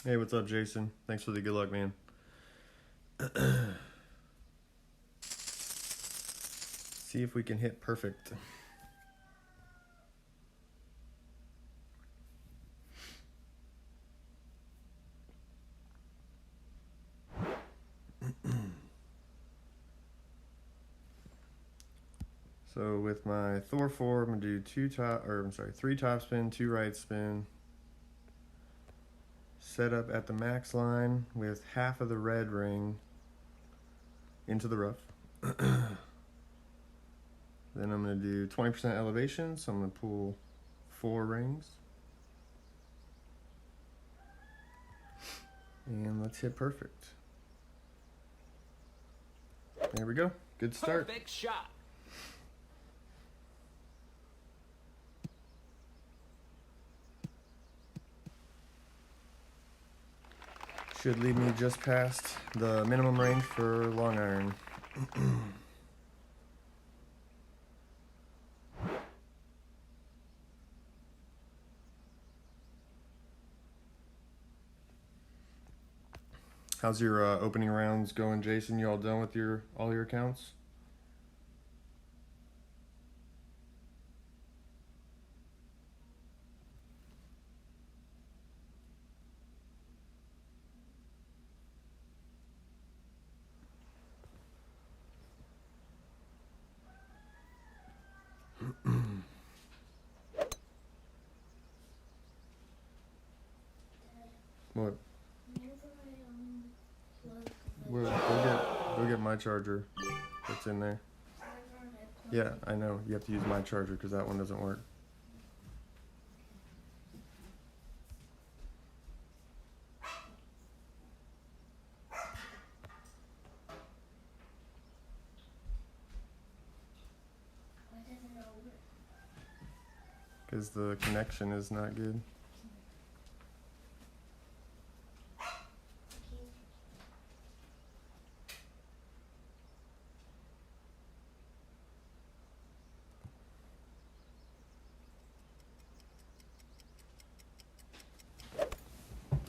Hey, what's up, Jason? Thanks for the good luck, man. See if we can hit perfect. So with my Thor 4, I'm gonna do 3 top spin, 2 right spin. Set up at the max line with half of the red ring into the rough. Then I'm gonna do 20% elevation, so I'm gonna pull 4 rings. And let's hit perfect. There we go. Good start. Perfect shot. Should leave me just past the minimum range for long iron. How's your opening rounds going, Jason? You all done with all your accounts? What? Go get my charger. That's in there. Yeah, I know. You have to use my charger because that one doesn't work. Because the connection is not good.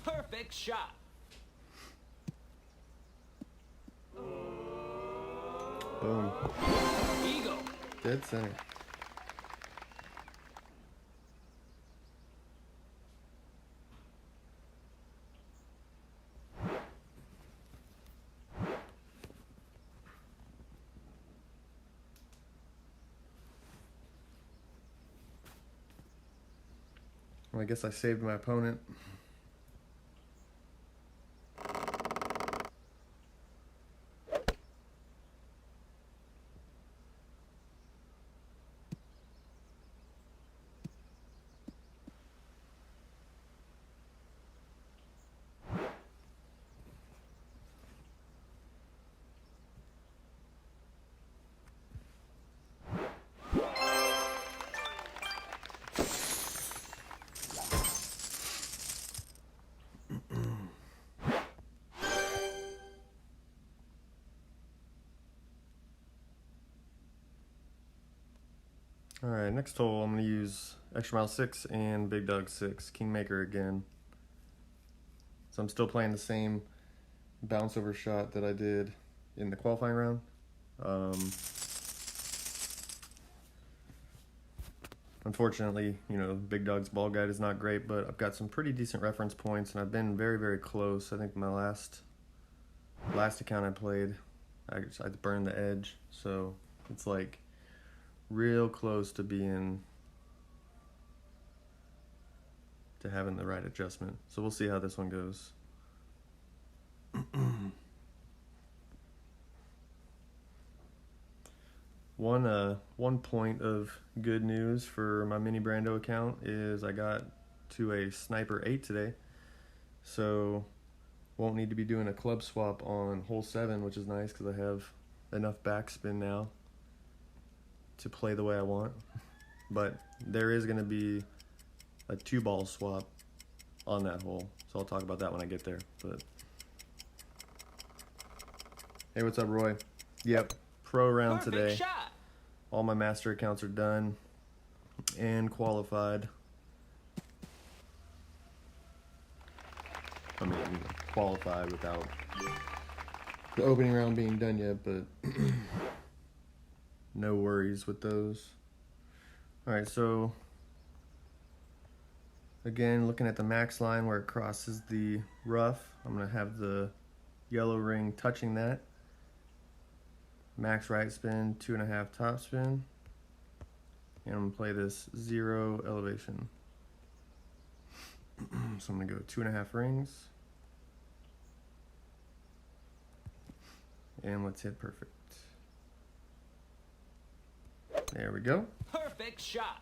Perfect shot. Boom. Eagle. Dead center. Well, I guess I saved my opponent. Alright, next hole I'm going to use Extra Mile 6 and Big Dog 6, Kingmaker again. So I'm still playing the same bounce over shot that I did in the qualifying round. Unfortunately, Big Dog's ball guide is not great, but I've got some pretty decent reference points, and I've been very, very close. I think my last account I played, I burned the edge, so it's like real close to having the right adjustment. So we'll see how this one goes. One point of good news for my Mini Brando account is I got to a Sniper 8 today, so won't need to be doing a club swap on hole 7, which is nice because I have enough backspin now to play the way I want. But there is going to be a 2-ball swap on that hole, so I'll talk about that when I get there. But hey, what's up, Roy? Yep, pro round Perfect today. shot. All my master accounts are done and qualified. I mean, qualify without the opening round being done yet, but no worries with those. All right, so again, looking at the max line where it crosses the rough, I'm going to have the yellow ring touching that. Max right spin, 2.5 top spin. And I'm going to play this 0 elevation. So I'm going to go 2.5 rings. And let's hit perfect. There we go. Perfect shot.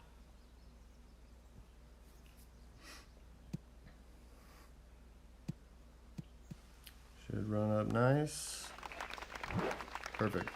Should run up nice. Perfect.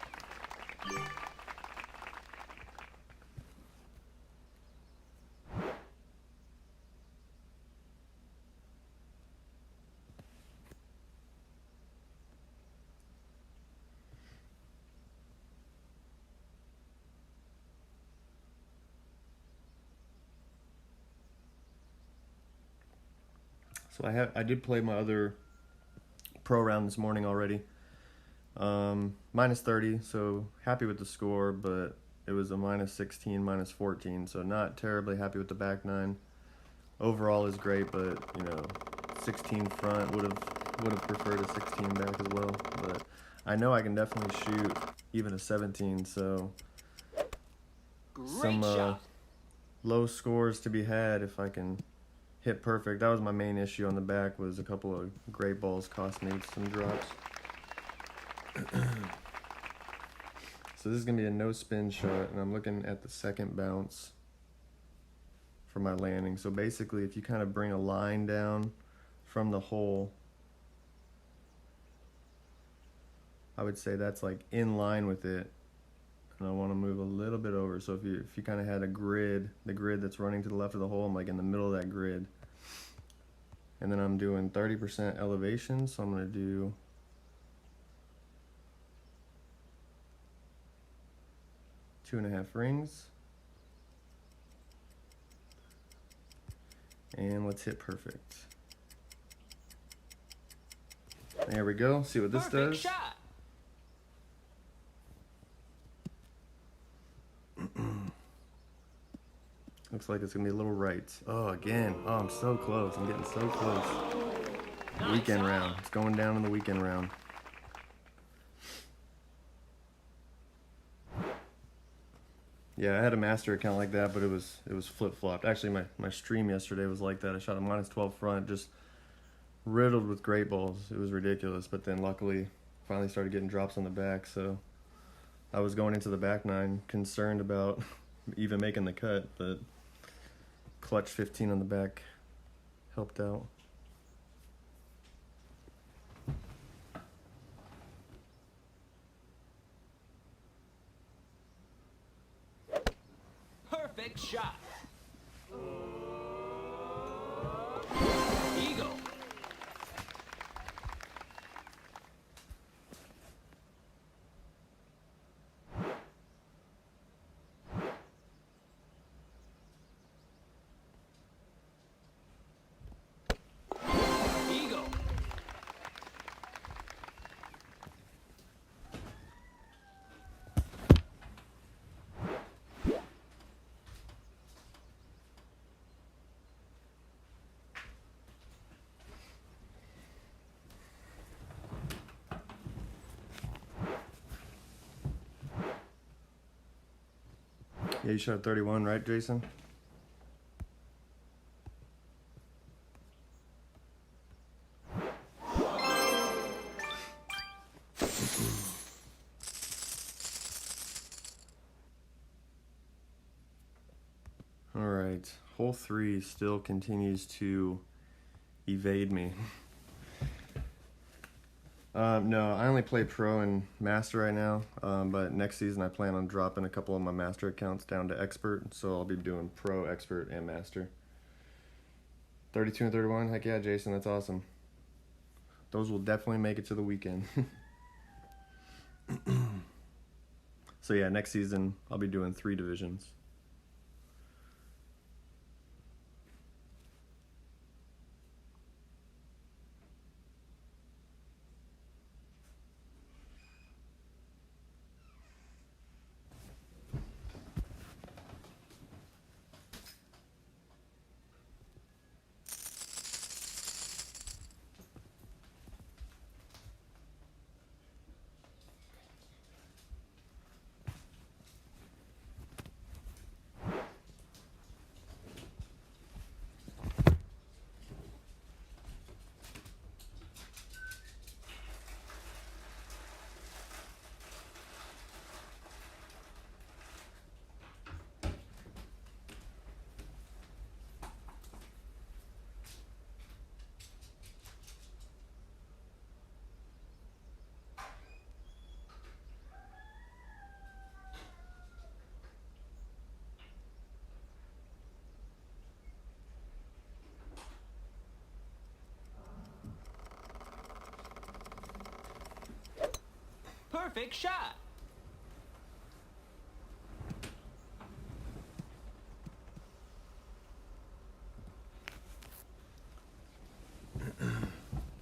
So I did play my other pro round this morning already. Minus 30, so happy with the score, but it was a minus 16, minus 14, so not terribly happy with the back nine. Overall is great, but 16 front would have preferred a 16 back as well. But I know I can definitely shoot even a 17, so Great some shot. low scores to be had if I can hit perfect. That was my main issue on the back, was a couple of great balls cost me some drops. So this is going to be a no spin shot, and I'm looking at the second bounce for my landing. So basically, if you kind of bring a line down from the hole, I would say that's like in line with it, and I want to move a little bit over. So if you kind of had a grid, the grid that's running to the left of the hole, I'm like in the middle of that grid. And then I'm doing 30% elevation, so I'm going to do 2.5 rings. And let's hit perfect. There we go. See what this Perfect does. shot. Looks like it's going to be a little right. Oh, again. Oh, I'm so close. I'm getting so close. Nice Weekend shot. round. It's going down in the weekend round. Yeah, I had a master account like that, but it was flip-flopped. Actually, my stream yesterday was like that. I shot a minus 12 front, just riddled with great balls. It was ridiculous, but then luckily finally started getting drops on the back, so I was going into the back nine concerned about even making the cut, but clutch 15 on the back helped out. Perfect shot. Eagle. Eagle. Yeah, you shot 31, right, Jason? All right, hole 3 still continues to evade me. No, I only play pro and master right now, but next season I plan on dropping a couple of my master accounts down to expert, so I'll be doing pro, expert, and master. 32 and 31, heck yeah, Jason, that's awesome. Those will definitely make it to the weekend. So yeah, next season I'll be doing 3 divisions. Perfect shot.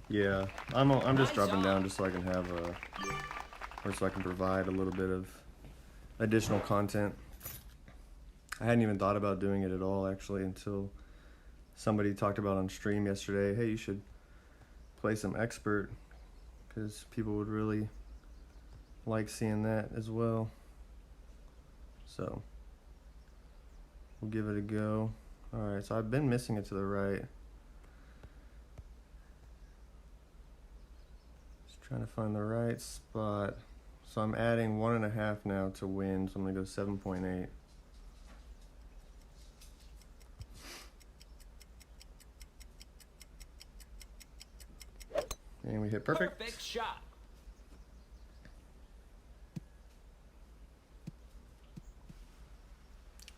Yeah, I'm just Nice dropping down on. just so I can have or so I can provide a little bit of additional content. I hadn't even thought about doing it at all actually until somebody talked about on stream yesterday. Hey, you should play some expert because people would really like seeing that as well. So we'll give it a go. All right, so I've been missing it to the right. Just trying to find the right spot. So I'm adding 1.5 now to win, so I'm gonna go 7.8. And we hit perfect. Perfect shot.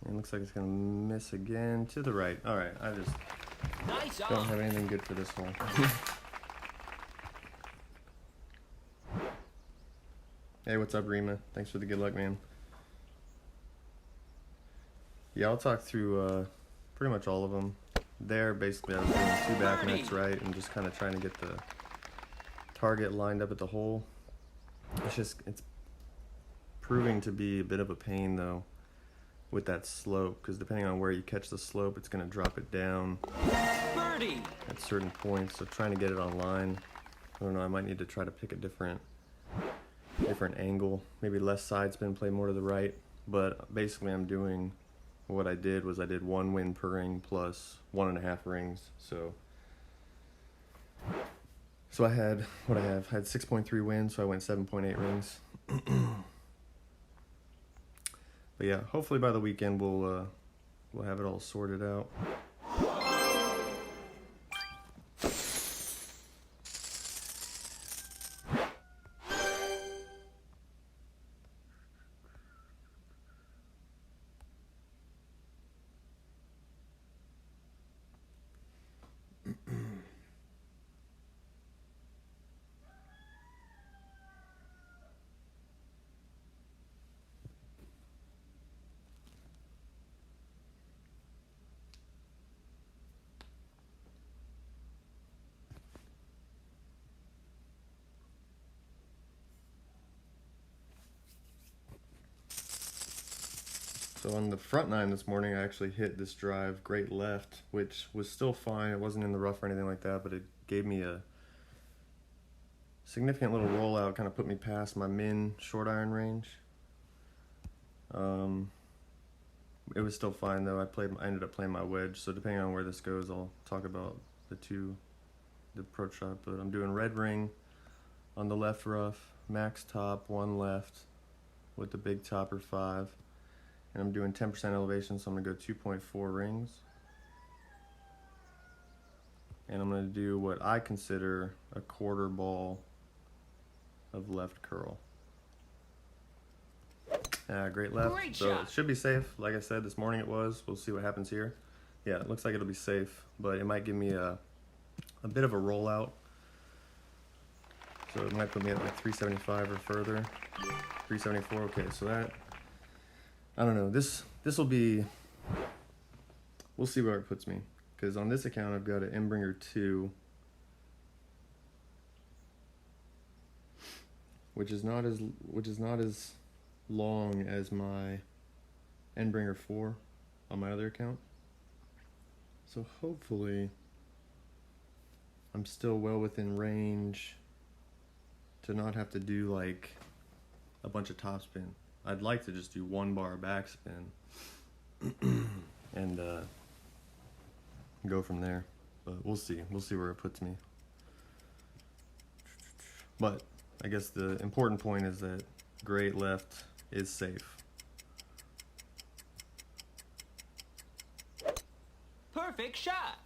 And it looks like it's gonna miss again to the right. All right, I just Nice don't on. have anything good for this hole. Hey, what's up, Rima? Thanks for the good luck, man. Yeah, I'll talk through pretty much all of them. There, basically, I was doing 2 back nets right and just kind of trying to get the target lined up at the hole. It's proving to be a bit of a pain, though, with that slope, because depending on where you catch the slope, it's going to drop it down Birdie. at certain points. So trying to get it on line, I don't know, I might need to try to pick a different angle, maybe less side spin, play more to the right. But basically I'm doing what I did was I did 1 win per ring plus 1.5 rings. So I had what I had 6.3 wins, so I went 7.8 rings. But yeah, hopefully by the weekend we'll have it all sorted out. So on the front 9 this morning, I actually hit this drive great left, which was still fine. It wasn't in the rough or anything like that, but it gave me a significant little rollout, kind of put me past my min short iron range. It was still fine though. I ended up playing my wedge, so depending on where this goes, I'll talk about the approach shot. But I'm doing red ring on the left rough, max top, 1 left with the big topper 5. And I'm doing 10% elevation, so I'm going to go 2.4 rings. And I'm going to do what I consider a quarter ball of left curl. Great left. Great so shot. It should be safe. Like I said, this morning it was. We'll see what happens here. Yeah, it looks like it'll be safe, but it might give me a bit of a rollout. So it might put me at like 375 or further. 374, okay, so that, I don't know, this will be, we'll see where it puts me. Because on this account I've got an Mbringer 2, which is not as long as my Endbringer 4 on my other account. So hopefully I'm still well within range to not have to do like a bunch of topspin. I'd like to just do 1 bar backspin and go from there. But we'll see. We'll see where it puts me. But I guess the important point is that great left is safe. Perfect shot.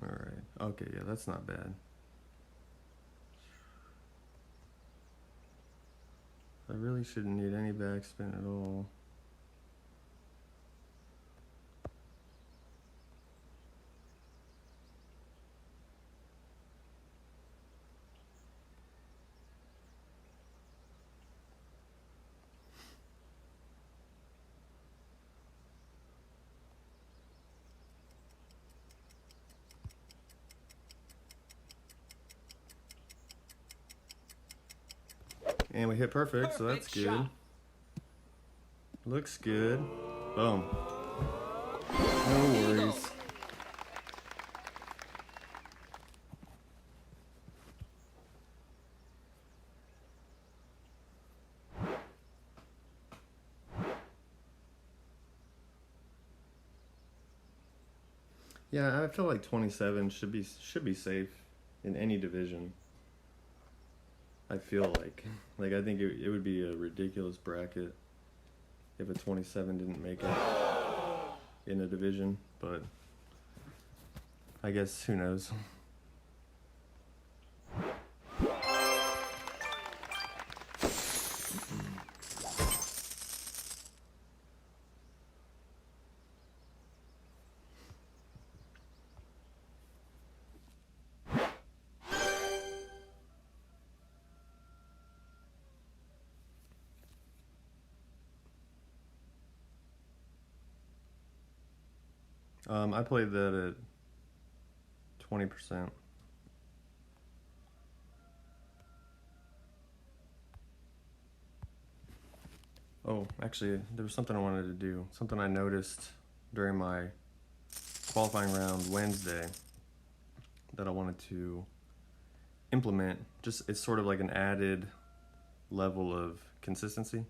Alright. Okay, yeah, that's not bad. I really shouldn't need any backspin at all. And we hit perfect, so that's good. Shot. Looks good. Boom. No worries. Yeah, I feel like 27 should be safe in any division. I feel like I think it would be a ridiculous bracket if a 27 didn't make it in a division, but I guess who knows. I played that at 20%. Oh, actually, there was something I wanted to do. Something I noticed during my qualifying round Wednesday that I wanted to implement. Just it's sort of like an added level of consistency.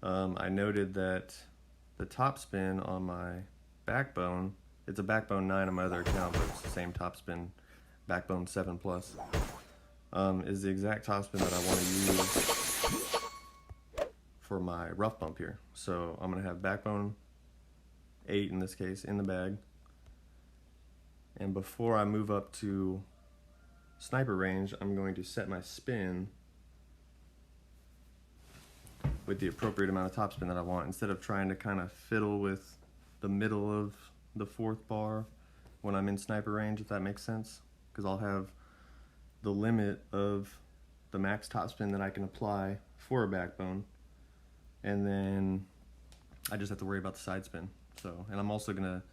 I noted that the top spin on my backbone, it's a backbone 9 on my other account, but it's the same top spin, backbone 7 plus, is the exact top spin that I want to use for my rough bump here. So I'm going to have backbone 8 in this case in the bag. And before I move up to sniper range, I'm going to set my spin with the appropriate amount of topspin that I want, instead of trying to kind of fiddle with the middle of the fourth bar when I'm in sniper range, if that makes sense. Because I'll have the limit of the max topspin that I can apply for a backbone, and then I just have to worry about the side spin. So, and I'm also gonna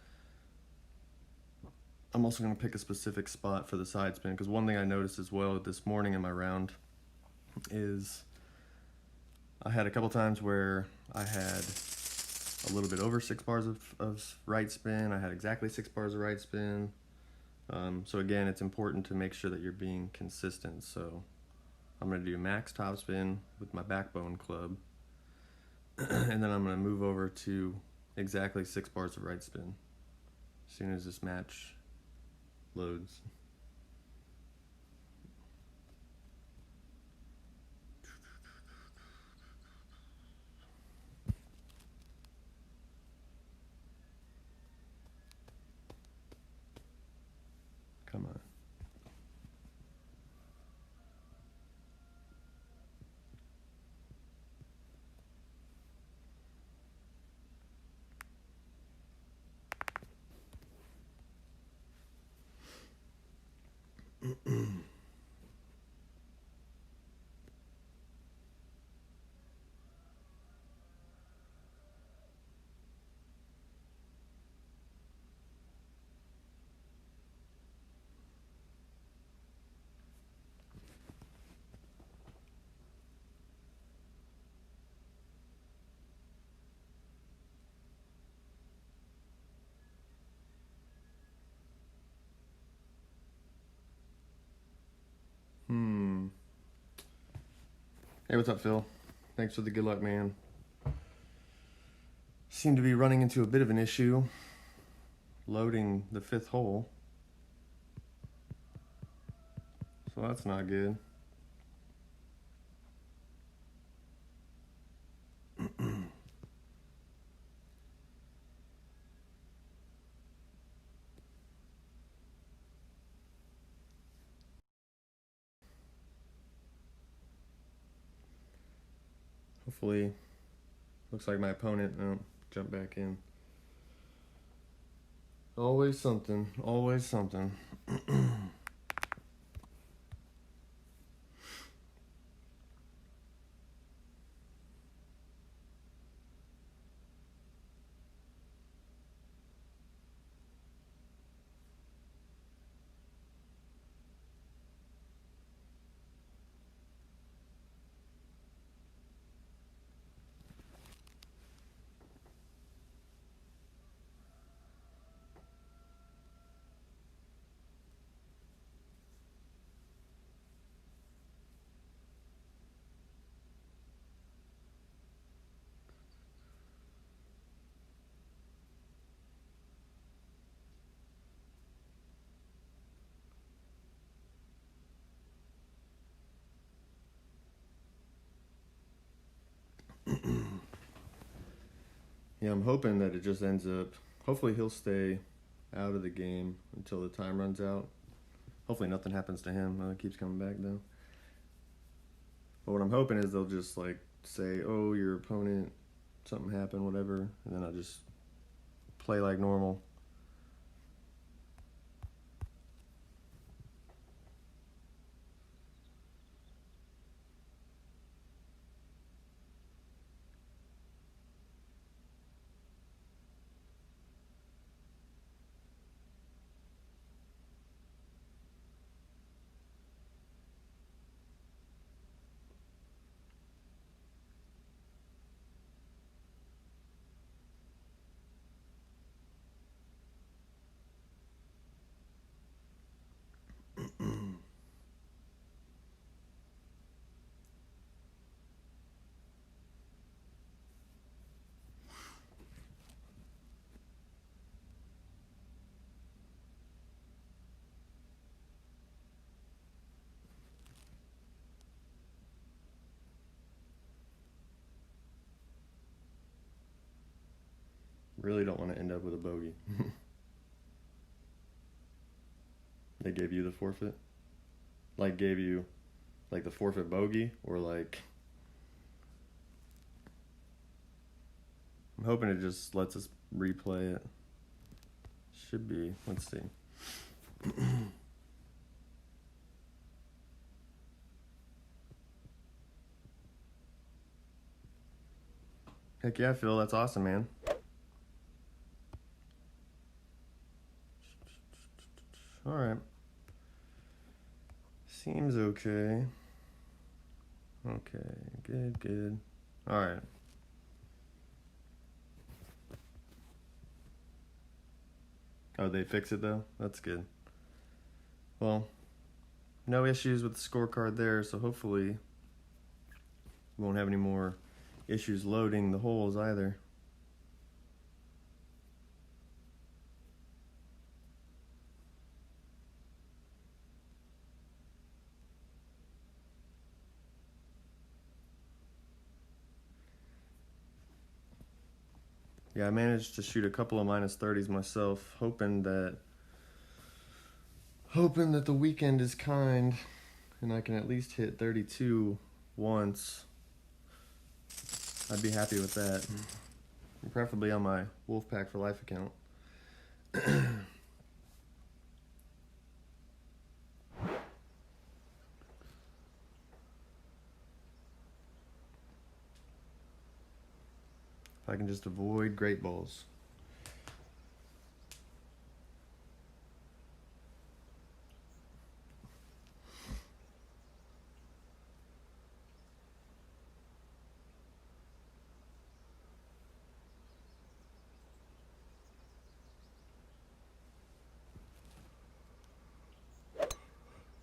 pick a specific spot for the side spin, because one thing I noticed as well this morning in my round is I had a couple times where I had a little bit over 6 bars of right spin. I had exactly 6 bars of right spin. So again, it's important to make sure that you're being consistent. So I'm going to do max top spin with my backbone club, and then I'm going to move over to exactly 6 bars of right spin as soon as this match loads. Come on. Hey, what's up, Phil? Thanks for the good luck, man. Seem to be running into a bit of an issue loading the 5th hole, so that's not good. Hopefully, looks like my opponent jump back in. Always something, always something. Yeah, I'm hoping that it just ends up. Hopefully, he'll stay out of the game until the time runs out. Hopefully, nothing happens to him. He keeps coming back though. But what I'm hoping is they'll just like say, "Oh, your opponent, something happened, whatever," and then I'll just play like normal. Really don't want to end up with a bogey. They gave you the forfeit? Like gave you like the forfeit bogey or like I'm hoping it just lets us replay it. Should be. Let's see. Heck yeah, Phil, that's awesome, man. Alright. Seems okay. Okay, good, good. Alright. Oh, they fix it though? That's good. Well, no issues with the scorecard there, so hopefully we won't have any more issues loading the holes either. Yeah, I managed to shoot a couple of -30s myself, hoping that the weekend is kind and I can at least hit 32 once. I'd be happy with that. Preferably on my Wolfpack for Life account. If I can just avoid great balls.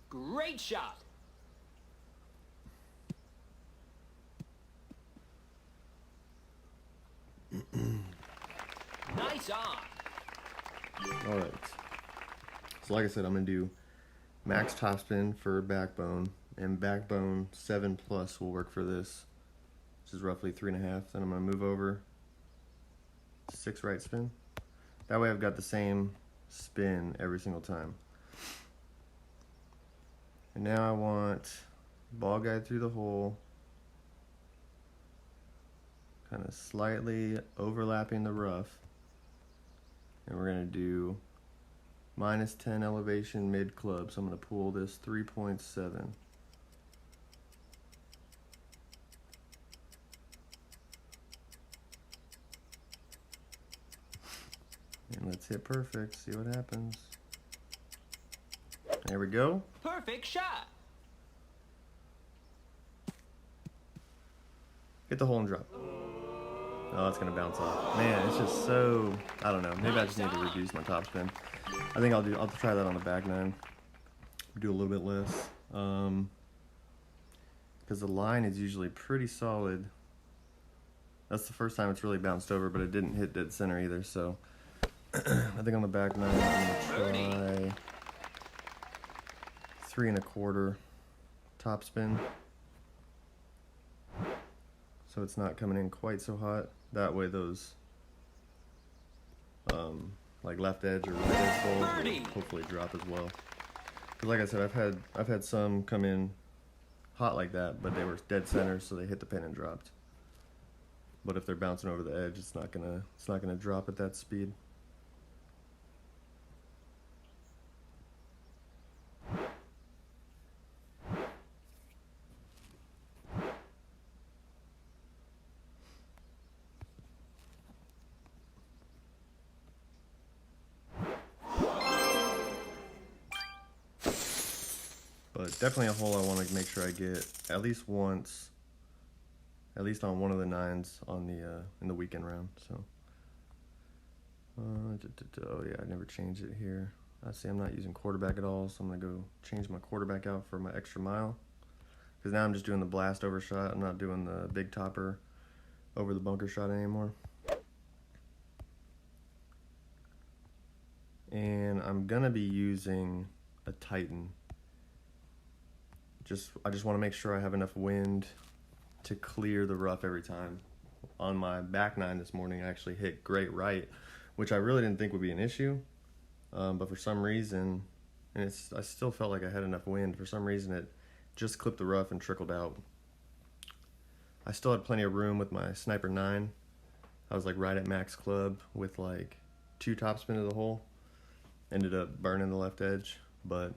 Great shot. Nice on. All right. So like I said, I'm going to do max topspin for backbone, and backbone 7+ will work for this, which is roughly 3.5. Then I'm going to move over 6 right spin. That way I've got the same spin every single time. And now I want ball guide through the hole, kind of slightly overlapping the rough. And we're going to do -10 elevation mid club. So I'm going to pull this 3.7. And let's hit perfect, see what happens. There we go. Perfect shot. Hit the hole and drop. Oh, it's gonna bounce off. Man, it's just so, I don't know. Maybe I just need to reduce my topspin. I think I'll try that on the back nine. Do a little bit less. Because the line is usually pretty solid. That's the first time it's really bounced over, but it didn't hit dead center either, so I think on the back nine I'm gonna try 3 1/4 topspin. So it's not coming in quite so hot. That way those like left edge or right edge balls will hopefully drop as well. Because like I said, I've had some come in hot like that, but they were dead center, so they hit the pin and dropped. But if they're bouncing over the edge, it's not gonna drop at that speed. But definitely a hole I want to make sure I get at least once, at least on one of the nines on the in the weekend round. So, oh yeah, I never changed it here. I see I'm not using quarterback at all, so I'm gonna go change my quarterback out for my extra mile. Because now I'm just doing the blast over shot. I'm not doing the big topper over the bunker shot anymore. And I'm gonna be using a Titan. I just want to make sure I have enough wind to clear the rough every time. On my back nine this morning, I actually hit great right, which I really didn't think would be an issue. But for some reason, and I still felt like I had enough wind. For some reason, it just clipped the rough and trickled out. I still had plenty of room with my Sniper 9. I was like right at max club with like 2 topspin of the hole. Ended up burning the left edge, but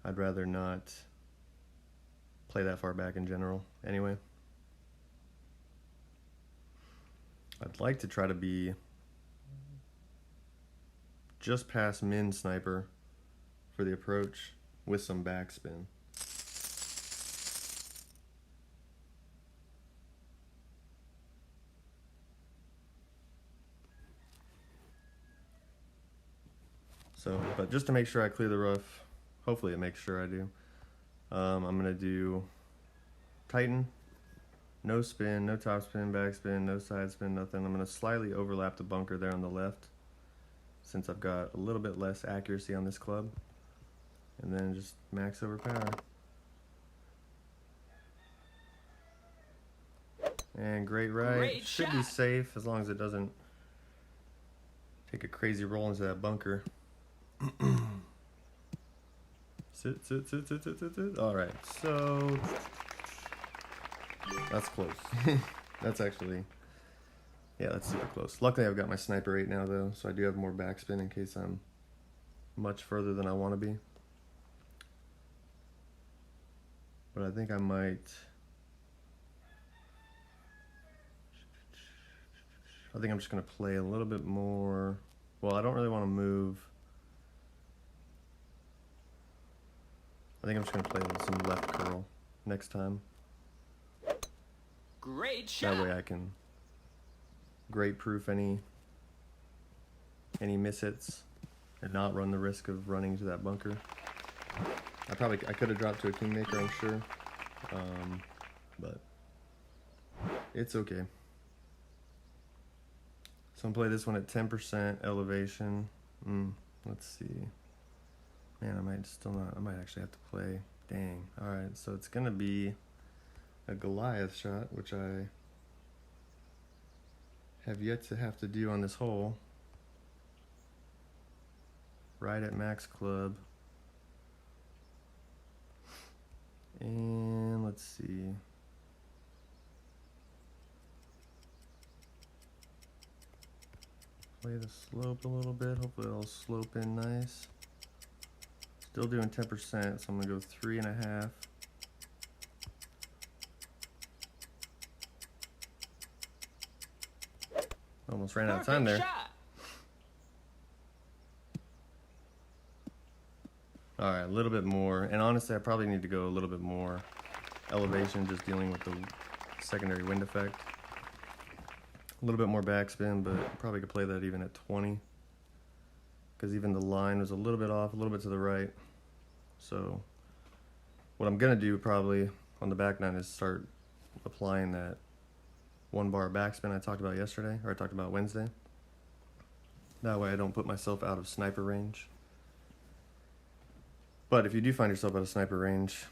I'd rather not play that far back in general anyway. I'd like to try to be just past min sniper for the approach with some backspin. So, but just to make sure I clear the rough, hopefully it makes sure I do. I'm gonna do Titan, no spin, no top spin, backspin, no side spin, nothing. I'm gonna slightly overlap the bunker there on the left, since I've got a little bit less accuracy on this club, and then just max over power. And great right. Great Should shot. be safe as long as it doesn't take a crazy roll into that bunker. Sit. All right, so that's close. That's actually, yeah, that's super close. Luckily, I've got my Sniper 8 now, though, so I do have more backspin in case I'm much further than I want to be. But I think I might. I think I'm just going to play a little bit more. Well, I don't really want to move. I think I'm just going to play some left curl next time. Great shot. That way I can great proof any mishits and not run the risk of running to that bunker. I could have dropped to a kingmaker, I'm sure, but it's okay. So I'm gonna play this one at 10% elevation. Let's see. Man, I might actually have to play. Dang. All right, so it's gonna be a Goliath shot, which I have yet to have to do on this hole. Right at max club. And let's see. play the slope a little bit. Hopefully it'll slope in nice. Still doing 10%, so I'm gonna go 3.5. Almost ran out of time there. Shot. All right, a little bit more. And honestly, I probably need to go a little bit more elevation, just dealing with the secondary wind effect. A little bit more backspin, but probably could play that even at 20. Because even the line was a little bit off, a little bit to the right. So what I'm gonna do probably on the back nine is start applying that 1-bar backspin I talked about yesterday, or I talked about Wednesday. That way I don't put myself out of sniper range. But if you do find yourself out of sniper range,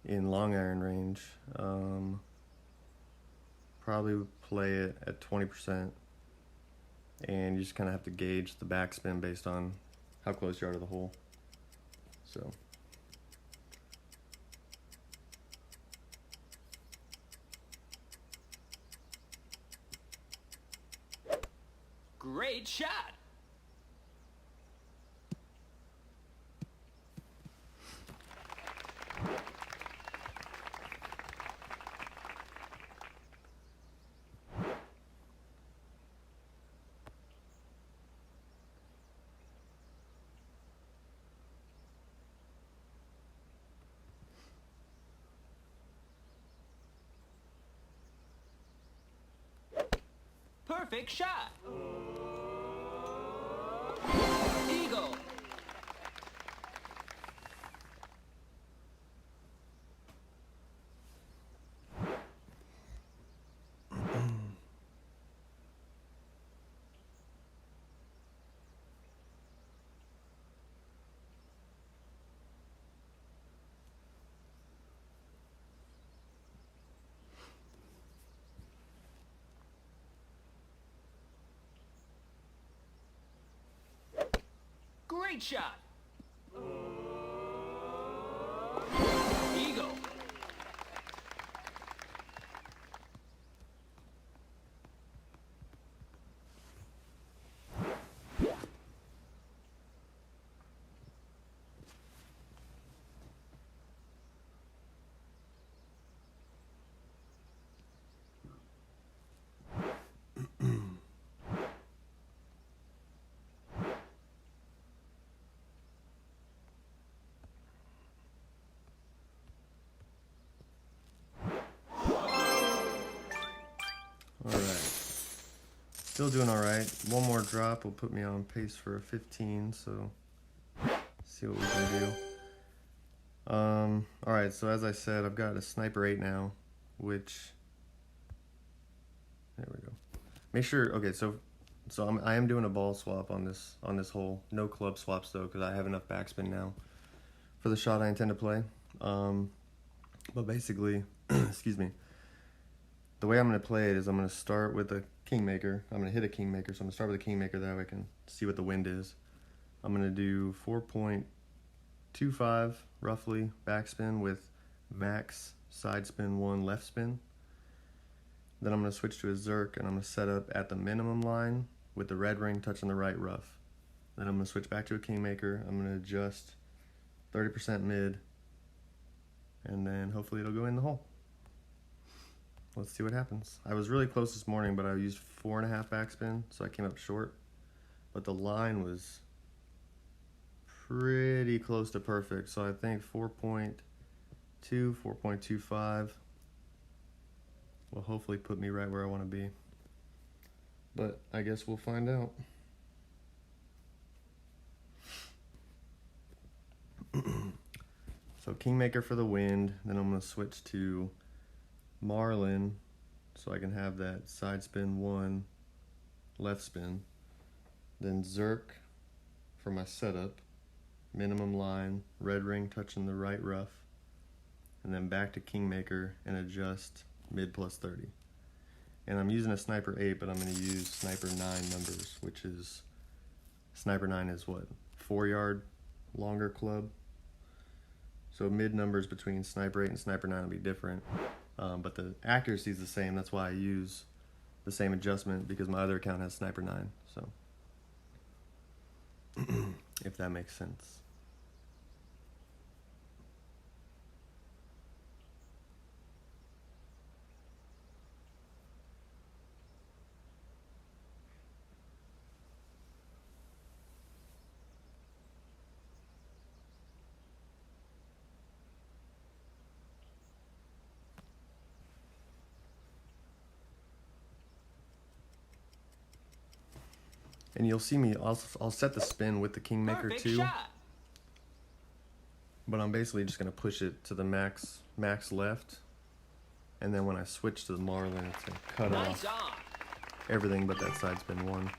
in long iron range, probably play it at 20%, and you just kind of have to gauge the backspin based on how close you are to the hole. So. Great shot. Perfect shot. Eagle. Great shot. Eagle. Still doing all right. One more drop will put me on pace for a 15, so see what we can do. All right, so as I said, I've got a Sniper 8 now, which, there we go. Make sure, okay, so I am doing a ball swap on this hole. No club swaps though, because I have enough backspin now for the shot I intend to play. But basically, excuse me, the way I'm going to play it is I'm going to start with a Kingmaker. I'm going to hit a Kingmaker, so I'm going to start with a Kingmaker, that way I can see what the wind is. I'm going to do 4.25 roughly backspin with max side spin 1 left spin. Then I'm going to switch to a Zerk, and I'm going to set up at the minimum line with the red ring touching the right rough. Then I'm going to switch back to a Kingmaker. I'm going to adjust 30% mid, and then hopefully it'll go in the hole. Let's see what happens. I was really close this morning, but I used 4.5 backspin, so I came up short. But the line was pretty close to perfect, so I think 4.2, 4.25 will hopefully put me right where I want to be. But I guess we'll find out. So Kingmaker for the wind, then I'm going to switch to Marlin, so I can have that side spin 1 left spin. Then Zerk for my setup, minimum line, red ring touching the right rough, and then back to Kingmaker and adjust mid plus 30. And I'm using a Sniper 8, but I'm going to use Sniper 9 numbers, which is, Sniper 9 is what, 4-yard longer club? So mid numbers between Sniper 8 and Sniper 9 will be different. But the accuracy is the same. That's why I use the same adjustment, because my other account has Sniper 9. So if that makes sense. And you'll see me, I'll set the spin with the Kingmaker Perfect too. shot. But I'm basically just going to push it to the max left. And then when I switch to the Marlin, it's going to cut Nice off on. everything but that side spin 1.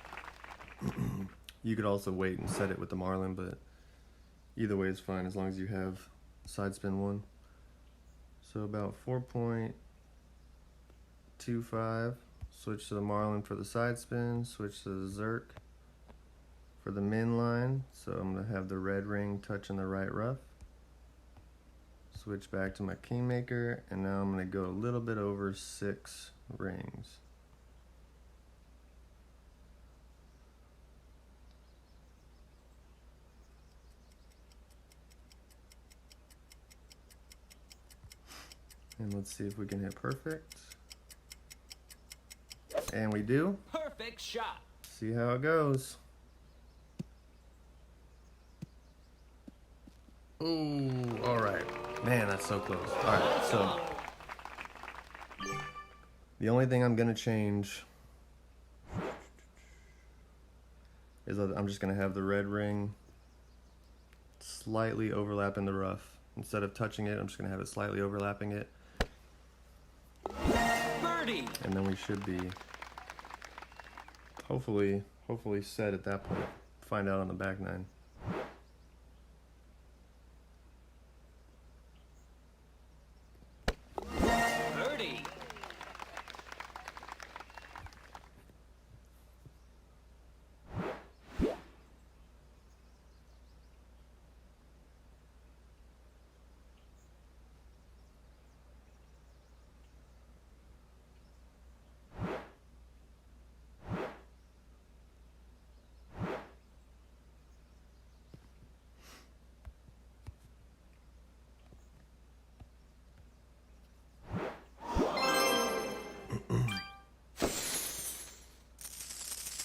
You could also wait and set it with the Marlin, but either way is fine as long as you have side spin 1. So about 4.25. Switch to the Marlin for the side spin. Switch to the Zerk for the min line. So I'm going to have the red ring touching the right rough. Switch back to my Kingmaker, and now I'm going to go a little bit over 6 rings. And let's see if we can hit perfect. And we do. Perfect shot. See how it goes. Ooh, all right. Man, that's so close. All right, so the only thing I'm gonna change is that I'm just gonna have the red ring slightly overlapping the rough. Instead of touching it, I'm just gonna have it slightly overlapping it. Birdie. And then we should be hopefully set at that point. Find out on the back 9. Birdie.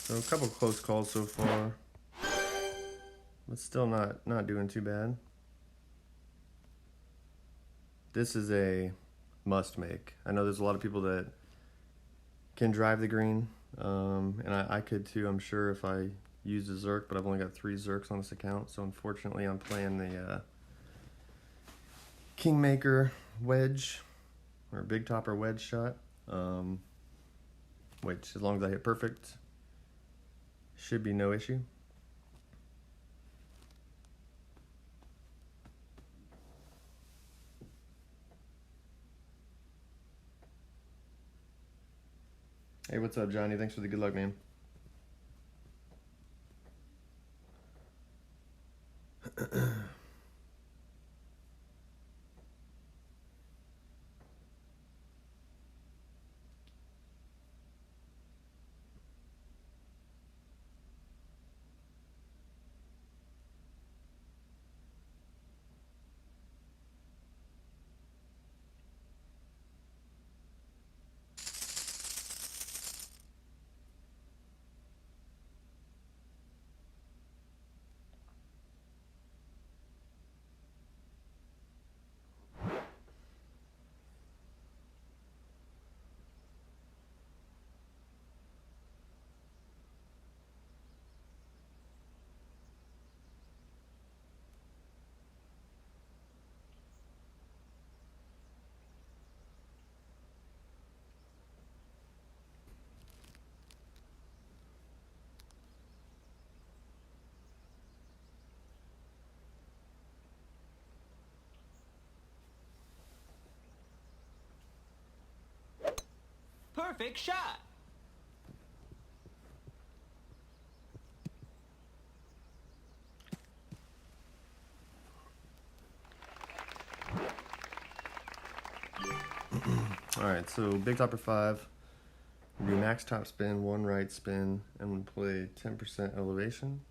So a couple close calls so far, but still not doing too bad. This is a must make. I know there's a lot of people that can drive the green, and I could too, I'm sure, if I used a Zerk, but I've only got 3 Zerks on this account, so unfortunately I'm playing the Kingmaker wedge, or big topper wedge shot, which as long as I hit perfect, should be no issue. Hey, what's up, Johnny? Thanks for the good luck, man. Perfect shot. Alright, so big topper 5. Do max top spin, 1 right spin, and we play 10% elevation.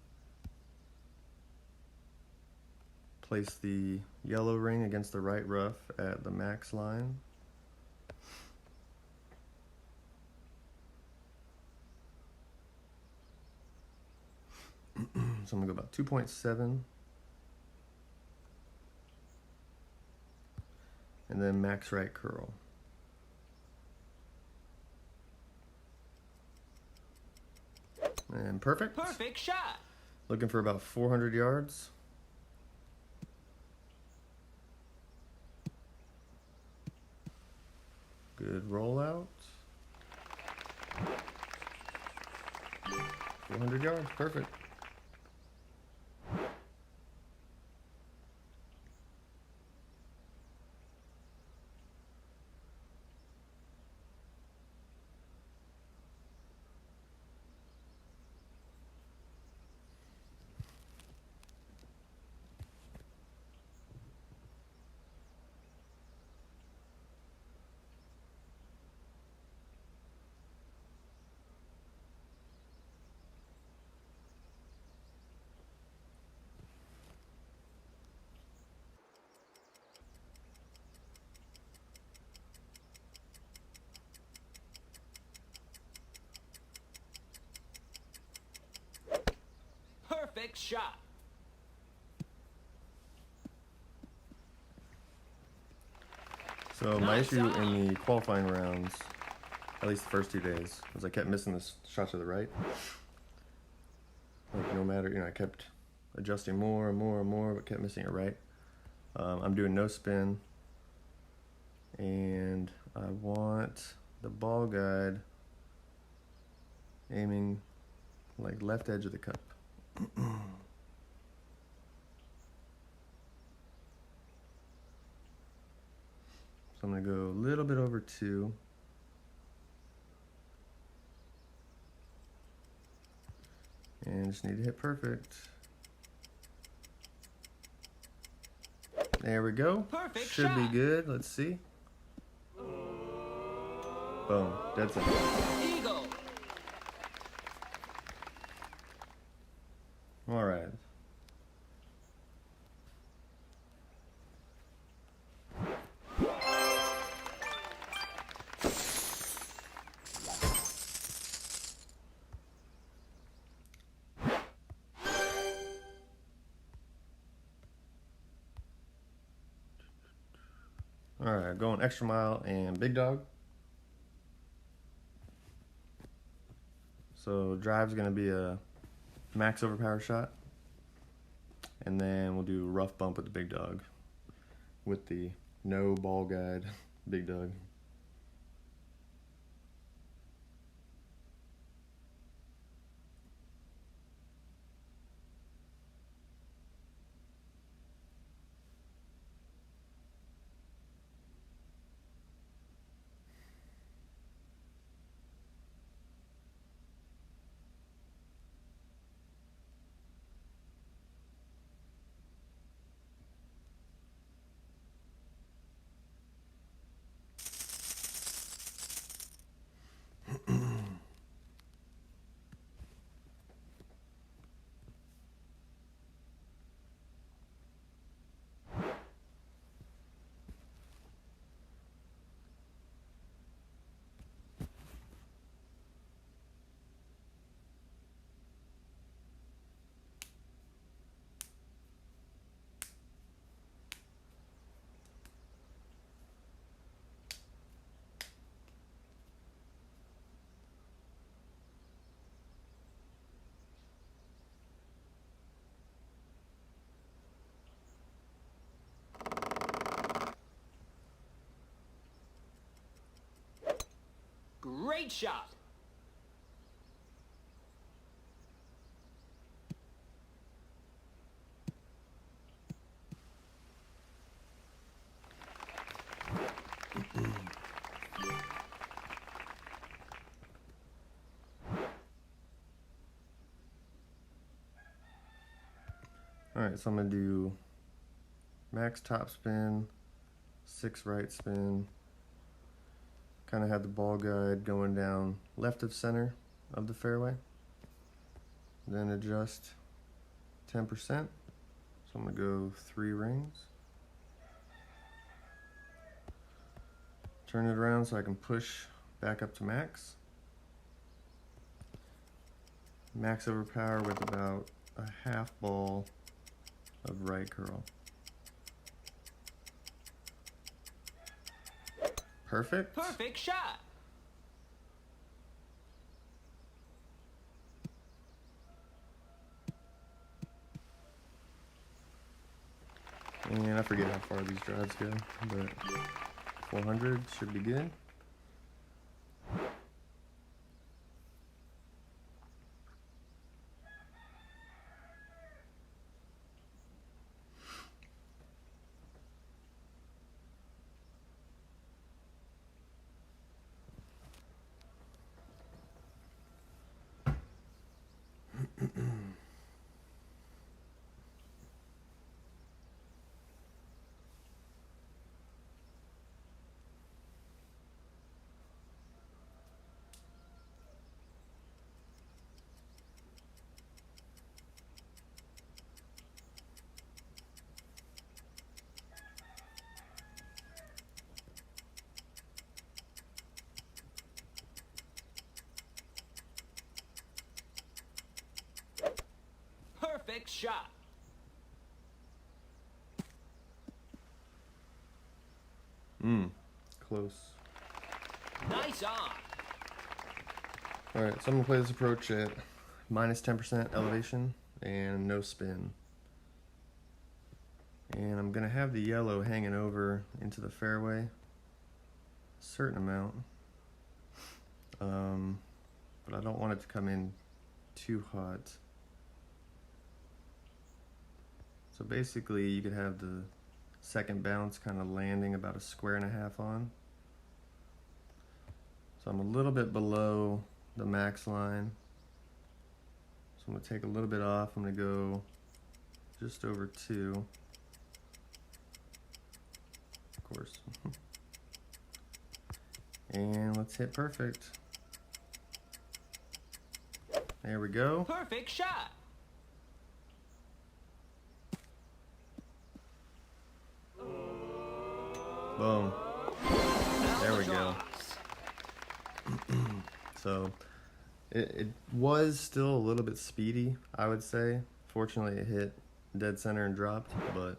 Place the yellow ring against the right rough at the max line. So I'm gonna go about 2.7. And then max right curl. And perfect. Perfect shot. Looking for about 400 yards. Good rollout. 400 yards, perfect. Perfect shot. So my Nice issue eye. in the qualifying rounds, at least the first 2 days, was I kept missing this shot to the right. Like no matter, I kept adjusting more and more and more, but kept missing it right. I'm doing no spin, and I want the ball guide aiming like left edge of the cup. So I'm gonna go a little bit over 2. And just need to hit perfect. There we go. Perfect Should be shot. good. Let's see. Boom. Dead center. Eagle. All right. All right, going extra mile and big dog. So drive's gonna be a max overpower shot, and then we'll do rough bump with the big dog with the no ball guide big dog. Great shot. All right, so I'm gonna do max top spin, 6 right spin. Kind of have the ball guide going down left of center of the fairway. Then adjust 10%. So So I'm gonna go 3 rings. Turn it around so I can push back up to max. Max overpower with about a half ball of right curl. Perfect. Perfect shot. And I forget how far these drives go, but 400 should be good. Perfect shot. Close. Nice on. Alright, so I'm gonna play this approach at minus 10% elevation and no spin. And I'm gonna have the yellow hanging over into the fairway a certain amount. But I don't want it to come in too hot. So basically you could have the second bounce kind of landing about 1.5 squares on. So I'm a little bit below the max line. So I'm gonna take a little bit off. I'm gonna go just over 2. Of course. And let's hit perfect. There we go. Perfect shot. Boom. There we go. So it was still a little bit speedy, I would say. Fortunately, it hit dead center and dropped, but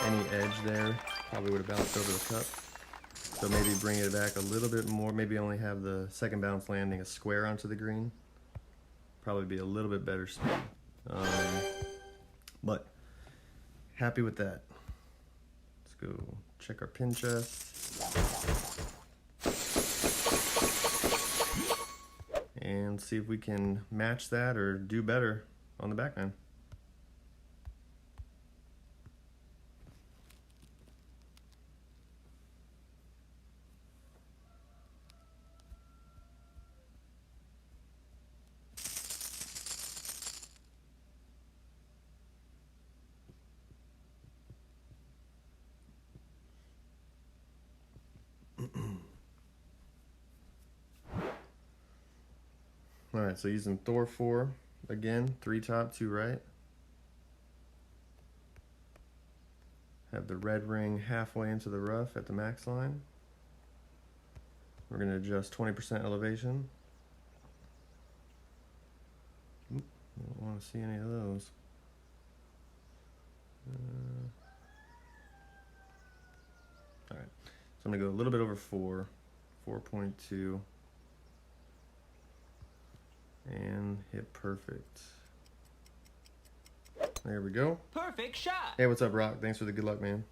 any edge there probably would have bounced over the cup. So maybe bring it back a little bit more. Maybe only have the second bounce landing a square onto the green. Probably be a little bit better speed. But happy with that. Let's go check our pin chest. And see if we can match that or do better on the back nine. Alright, so using Thor 4 again, 3 top, 2 right. Have the red ring halfway into the rough at the max line. We're going to adjust 20% elevation. Oop, I don't want to see any of those. Alright, so I'm going to go a little bit over 4, 4.2. And hit perfect. There we go. Perfect shot. Hey, what's up, Rock? Thanks for the good luck, man.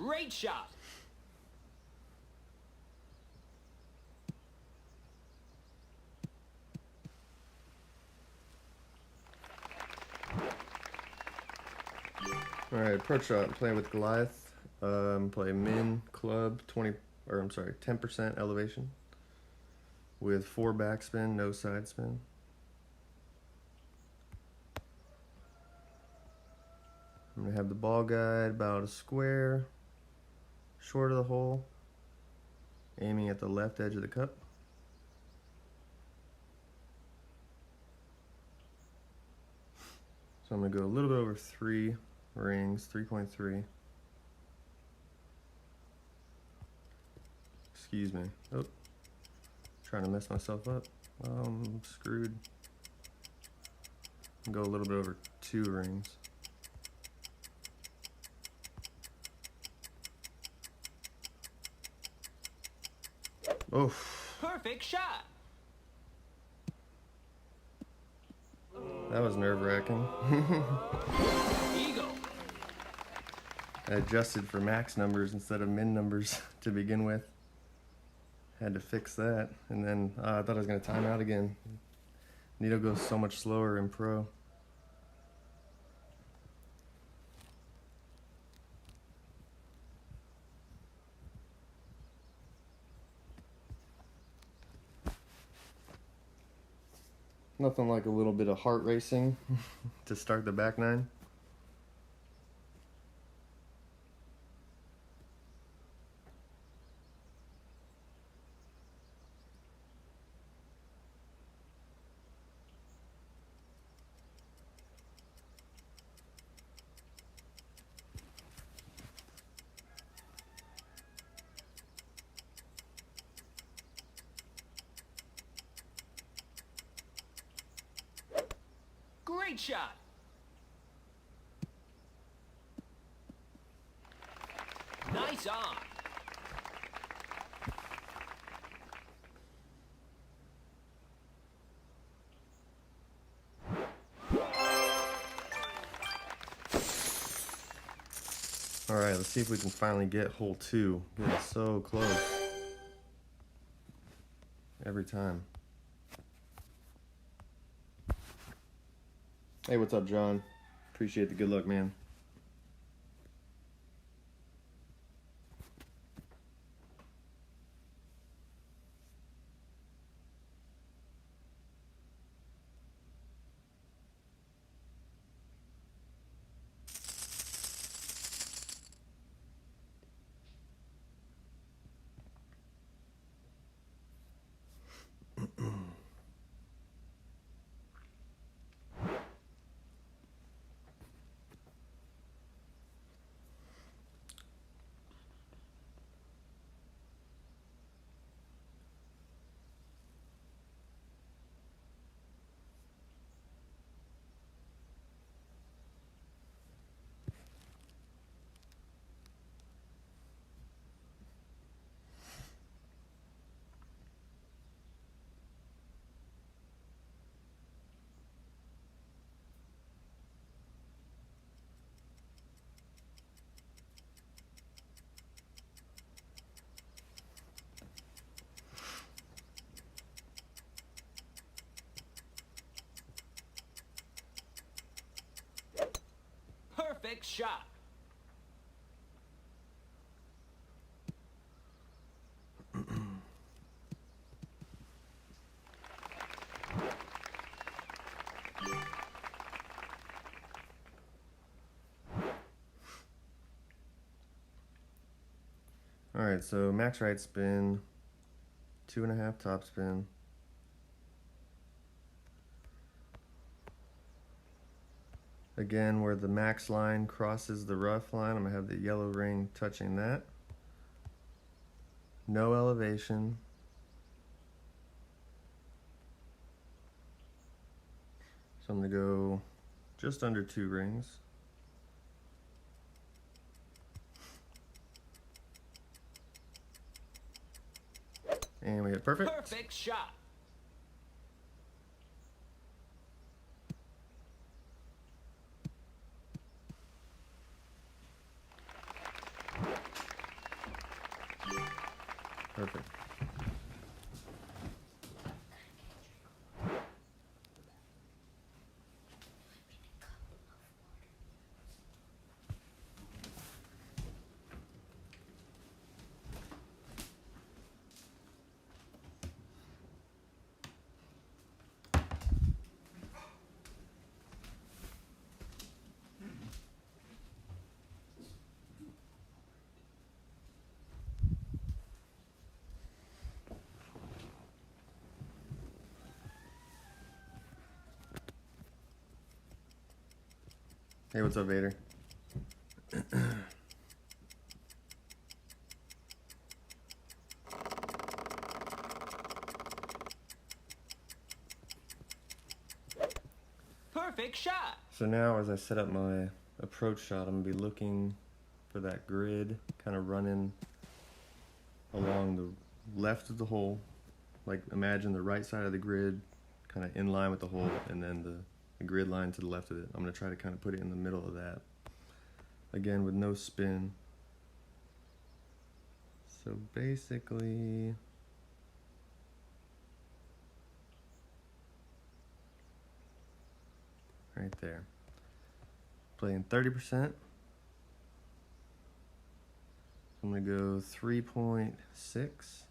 Great shot. All right, approach shot. Playing with Goliath. Play min club 10% elevation with 4 backspin, no side spin. I'm gonna have the ball guide about a square short of the hole, aiming at the left edge of the cup. So I'm gonna go a little bit over 3 rings, 3.3. Excuse me. Oh, trying to mess myself up. I'm screwed. Go a little bit over 2 rings. Oh. Perfect shot. That was nerve-wracking. Eagle. I adjusted for max numbers instead of min numbers to begin with. Had to fix that, and then I thought I was going to time out again. nD0 goes so much slower in pro. Nothing like a little bit of heart racing to start the back nine. Great shot. Nice on. All right, let's see if we can finally get hole 2. Getting so close every time. Hey, what's up, John? Appreciate the good luck, man. Perfect shot. All right, so max right spin, 2.5 top spin. Again, where the max line crosses the rough line, I'm gonna have the yellow ring touching that. No elevation. So I'm gonna go just under 2 rings. And we hit perfect. Perfect shot. Hey, what's up, Vader? Perfect shot. So now as I set up my approach shot, I'm gonna be looking for that grid kind of running along the left of the hole. Like imagine the right side of the grid kind of in line with the hole, and then the grid line to the left of it. I'm gonna try to kind of put it in the middle of that. Again, with no spin. So basically, right there. Playing 30%. I'm gonna go 3.6.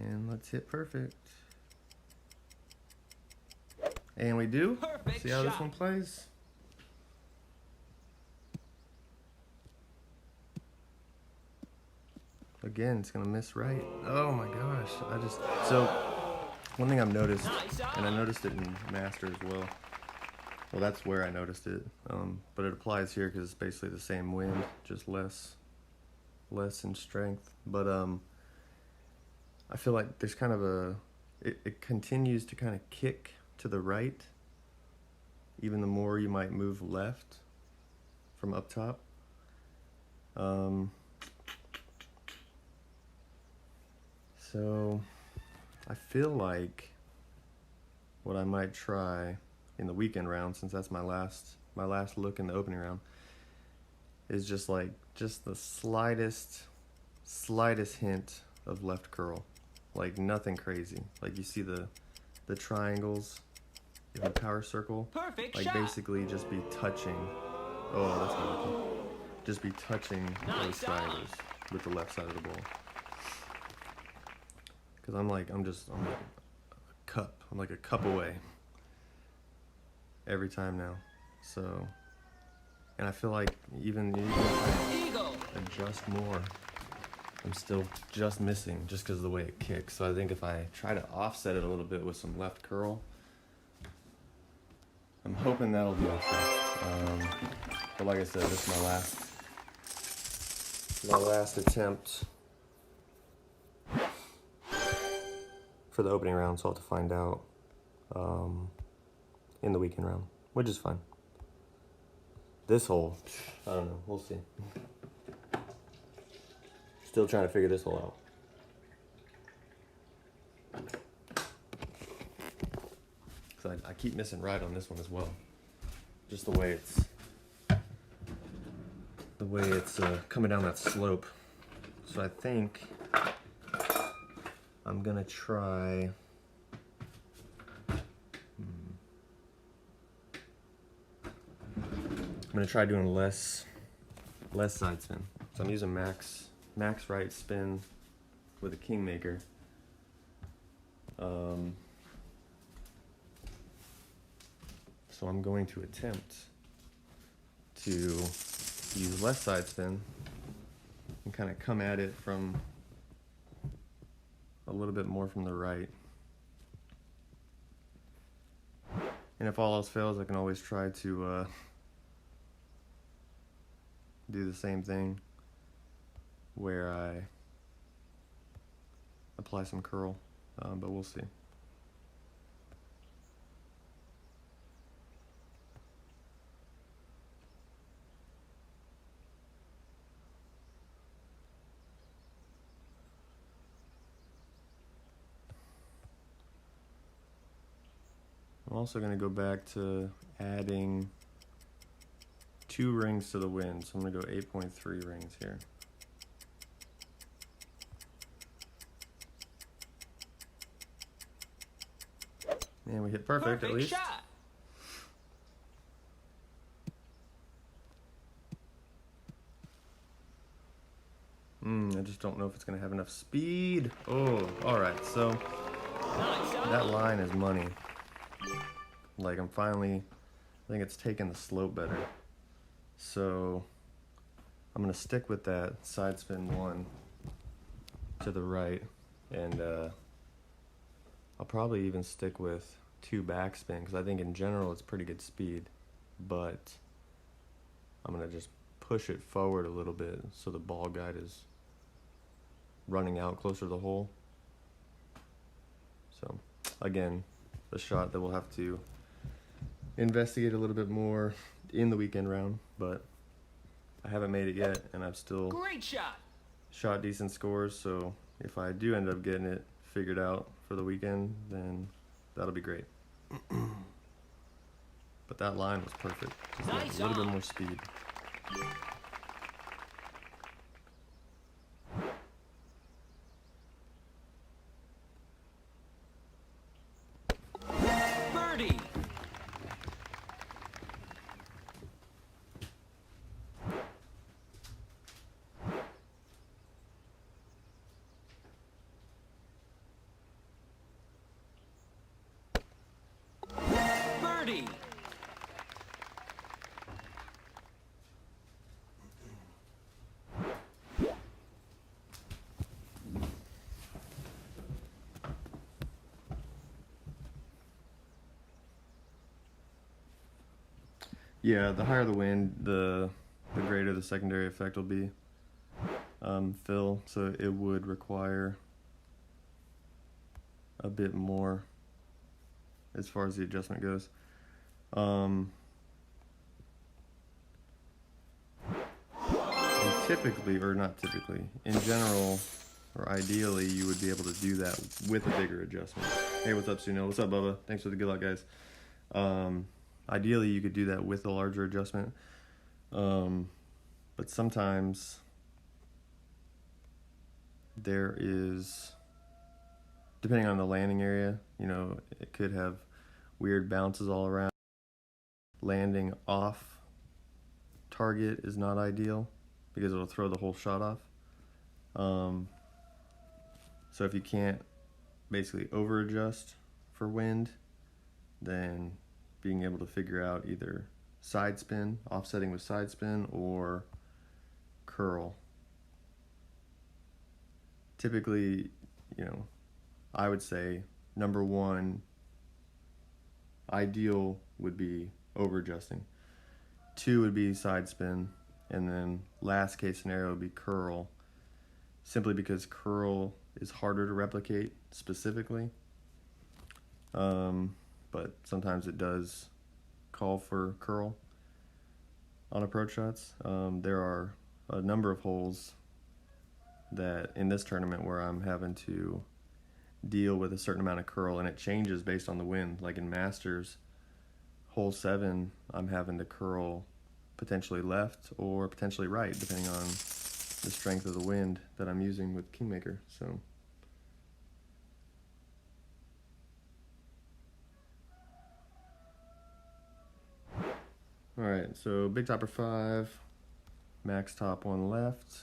And let's hit perfect. And we do. Perfect See how this shot. one plays? Again, it's gonna miss right. Oh my gosh. So one thing I've noticed, Nice and I on. noticed it in Master as well. Well, that's where I noticed it. But it applies here because it's basically the same wind, just less in strength. But I feel like there's kind of it continues to kind of kick to the right, even the more you might move left from up top. So I feel like what I might try in the weekend round, since that's my last look in the opening round, is just the slightest hint of left curl. Like nothing crazy. Like you see the triangles in the power circle. Perfect Like shot. basically just be touching. Oh, that's not working. Just be touching those Nice triangles with the left side of the ball. Cause I'm like a cup. I'm like a cup away every time now. So, and I feel like even if I Eagle. adjust more, I'm still just missing just because of the way it kicks. So I think if I try to offset it a little bit with some left curl, I'm hoping that'll do it. But like I said, this is my last attempt for the opening round, so I'll have to find out in the weekend round, which is fine. This hole, I don't know, we'll see. Still trying to figure this hole out. Because I keep missing right on this one as well. Just the way it's coming down that slope. So I think I'm gonna try. I'm gonna try doing less side spin. So I'm using max right spin with a Kingmaker. So I'm going to attempt to use less side spin and kind of come at it from a little bit more from the right. And if all else fails, I can always try to do the same thing where I apply some curl, but we'll see. I'm also going to go back to adding 2 rings to the wind, so I'm going to go 8.3 rings here. And we hit perfect at least. Shot. I just don't know if it's going to have enough speed. Oh, alright, so Nice on. that line is money. Like I think it's taking the slope better. So I'm going to stick with that side spin 1 to the right and I'll probably even stick with 2 backspin because I think in general it's pretty good speed, but I'm going to just push it forward a little bit so the ball guide is running out closer to the hole. So again, the shot that we'll have to investigate a little bit more in the weekend round, but I haven't made it yet, and I've still Great shot. shot decent scores, so if I do end up getting it figured out for the weekend, then that'll be great. But that line was perfect. Just Nice a little bit on. more speed. Birdie. Birdie. Yeah, the higher the wind, the greater the secondary effect will be. Fill, so it would require a bit more as far as the adjustment goes. And typically, or not typically, in general, or ideally, you would be able to do that with a bigger adjustment. Hey, what's up, Suno? What's up, Bubba? Thanks for the good luck, guys. Ideally, you could do that with a larger adjustment. But sometimes there is, depending on the landing area, you know, it could have weird bounces all around. Landing off target is not ideal because it'll throw the whole shot off. So if you can't basically over adjust for wind, then being able to figure out either side spin, offsetting with side spin, or curl. Typically, you know, I would say number one, ideal would be over adjusting. 2 would be side spin, and then last case scenario would be curl, simply because curl is harder to replicate specifically. But sometimes it does call for curl on approach shots. There are a number of holes that in this tournament where I'm having to deal with a certain amount of curl, and it changes based on the wind. Like in Masters, hole 7, I'm having to curl potentially left or potentially right, depending on the strength of the wind that I'm using with Kingmaker. So all right, so big topper 5, max top 1 left,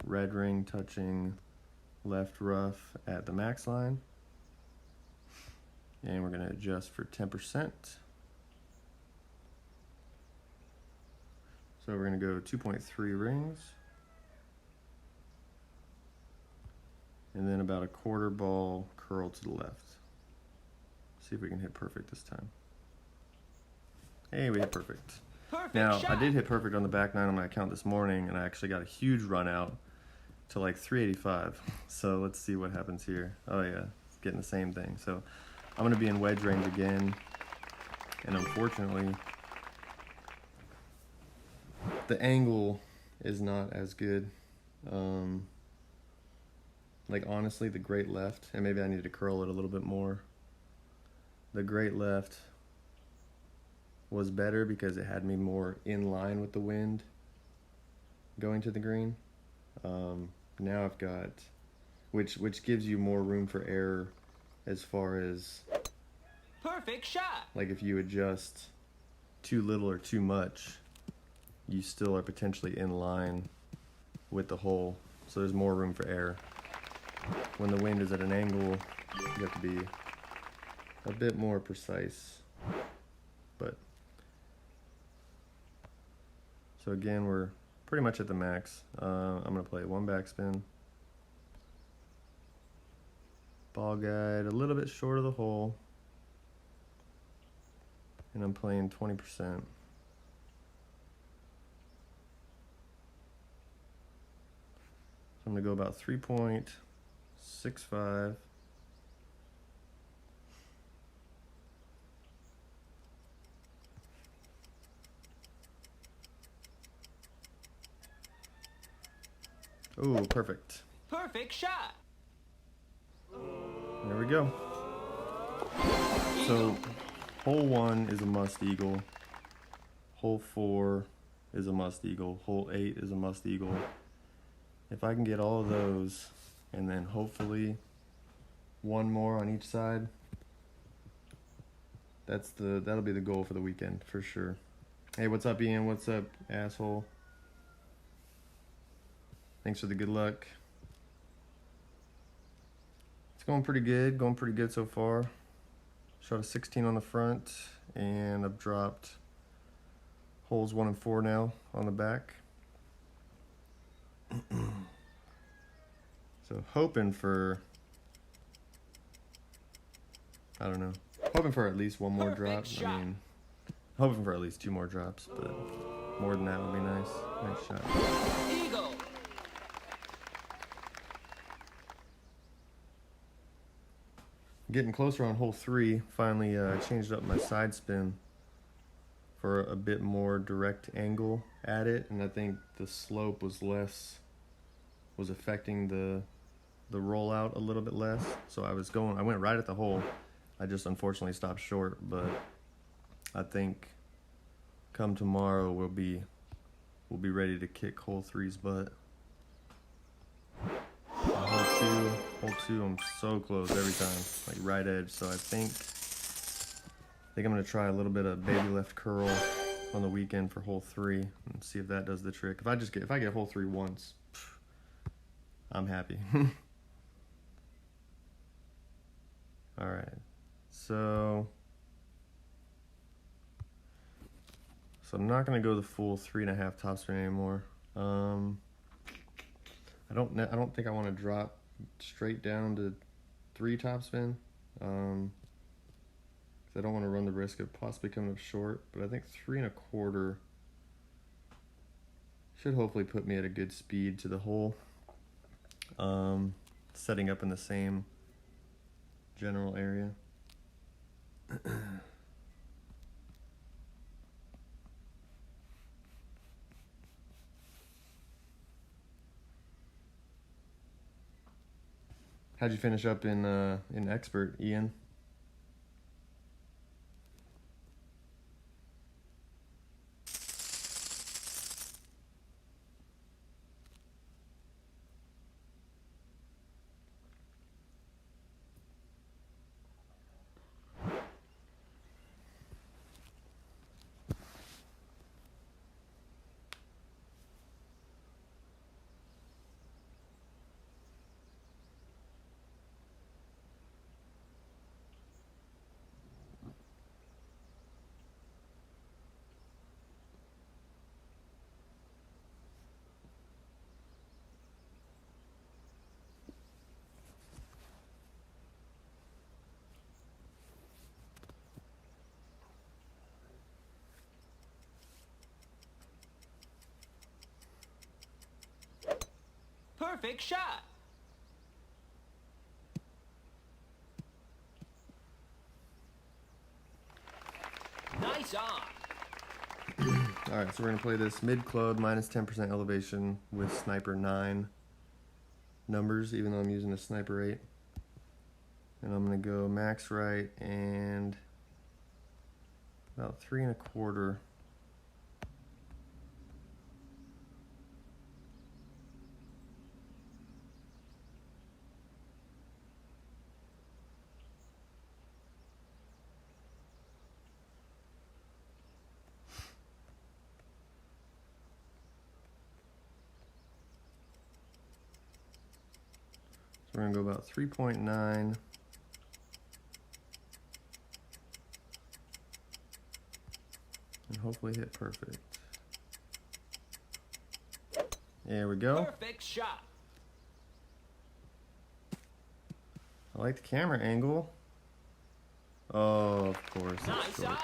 red ring touching left rough at the max line, and we're going to adjust for 10%. So we're going to go 2.3 rings, and then about a quarter ball curl to the left. See if we can hit perfect this time. Hey, we hit perfect. Perfect Now, shot. I did hit perfect on the back 9 on my account this morning, and I actually got a huge run out to like 385. So let's see what happens here. Oh yeah, it's getting the same thing. So I'm going to be in wedge range again, and unfortunately, the angle is not as good. Like honestly, the great left, and maybe I need to curl it a little bit more. The great left was better because it had me more in line with the wind going to the green. Now I've got, which gives you more room for error as far as Perfect shot. like if you adjust too little or too much, you still are potentially in line with the hole. So there's more room for error. When the wind is at an angle, you have to be a bit more precise. But so again, we're pretty much at the max. I'm gonna play 1 backspin, Ball guide a little bit short of the hole. And I'm playing 20%. So I'm gonna go about 3.65. Ooh, perfect. Perfect shot. There we go. So, hole 1 is a must eagle. Hole 4 is a must eagle. Hole 8 is a must eagle. If I can get all of those, and then hopefully one more on each side, that'll be the goal for the weekend for sure. Hey, what's up, Ian? What's up, asshole? Thanks for the good luck. It's going pretty good so far. Shot a 16 on the front, and I've dropped holes 1 and 4 now on the back. So hoping for, I don't know, hoping for at least one more drop. I mean, hoping for at least 2 more drops, but more than that would be nice. Nice shot. Eagle. Getting closer on hole 3. Finally changed up my side spin for a bit more direct angle at it, and I think the slope was affecting the rollout a little bit less. So I went right at the hole. I just unfortunately stopped short, but I think come tomorrow we'll be ready to kick hole 3's butt. Hole 2, I'm so close every time, like right edge. So I think I'm gonna try a little bit of baby left curl on the weekend for hole 3 and see if that does the trick. If I get hole 3 once, I'm happy. All right, so I'm not gonna go the full 3.5 topspin anymore. I don't think I want to drop straight down to 3 topspin. I don't want to run the risk of possibly coming up short, but I think 3 1/4 should hopefully put me at a good speed to the hole. Setting up in the same general area. How'd you finish up in expert, Ian? Perfect shot. Nice on. All right, so we're gonna play this mid club minus 10% elevation with sniper 9 numbers, even though I'm using a sniper 8. And I'm gonna go max right and about 3 1/4. So we're gonna go about 3.9. And hopefully hit perfect. There we go. Perfect shot. I like the camera angle. Oh, of course. It's Nice short. on.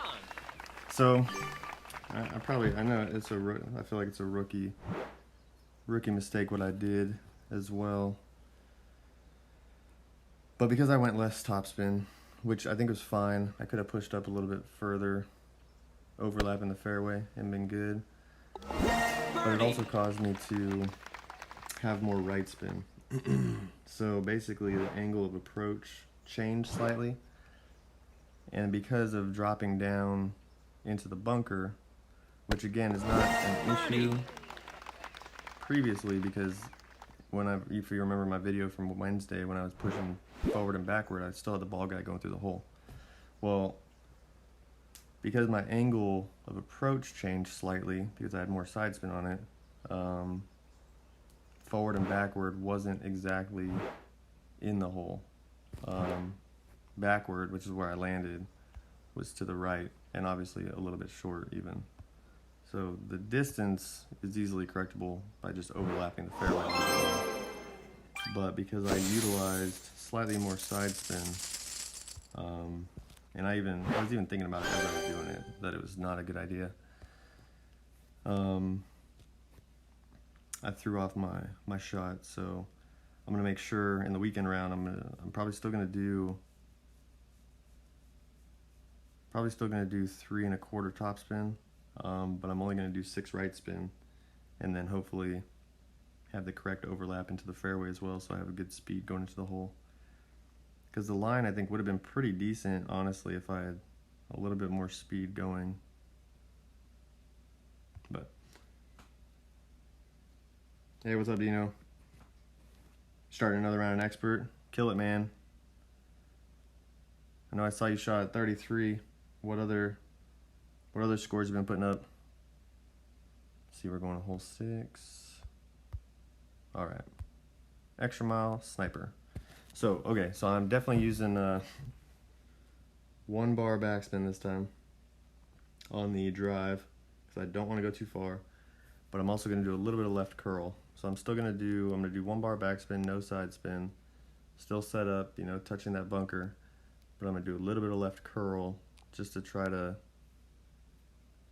So, I know it's I feel like it's a rookie mistake what I did as well. But because I went less topspin, which I think was fine, I could have pushed up a little bit further, overlapping the fairway and been good. But it also caused me to have more right spin. So basically the angle of approach changed slightly. And because of dropping down into the bunker, which again is not an issue previously, because if you remember my video from Wednesday when I was pushing forward and backward, I still had the ball guy going through the hole. Well, because my angle of approach changed slightly because I had more side spin on it, forward and backward wasn't exactly in the hole. Backward, which is where I landed, was to the right, and obviously a little bit short even. So the distance is easily correctable by just overlapping the fairway. But because I utilized slightly more side spin, and I was even thinking about it as I was doing it, that it was not a good idea. I threw off my shot, so I'm gonna make sure in the weekend round I'm probably still gonna do 3 1/4 topspin, but I'm only gonna do 6 right spin, and then hopefully have the correct overlap into the fairway as well, so I have a good speed going into the hole. Because the line I think would have been pretty decent, honestly, if I had a little bit more speed going. But hey, what's up, Dino? Starting another round in expert. Kill it, man. I know I saw you shot at 33. What other scores you been putting up? Let's see, we're going to hole 6. All right. Extra mile, sniper. So, okay, so I'm definitely using 1 bar backspin this time on the drive because I don't want to go too far, but I'm also going to do a little bit of left curl. So I'm going to do 1 bar backspin, no side spin, still set up, touching that bunker, but I'm going to do a little bit of left curl just to try to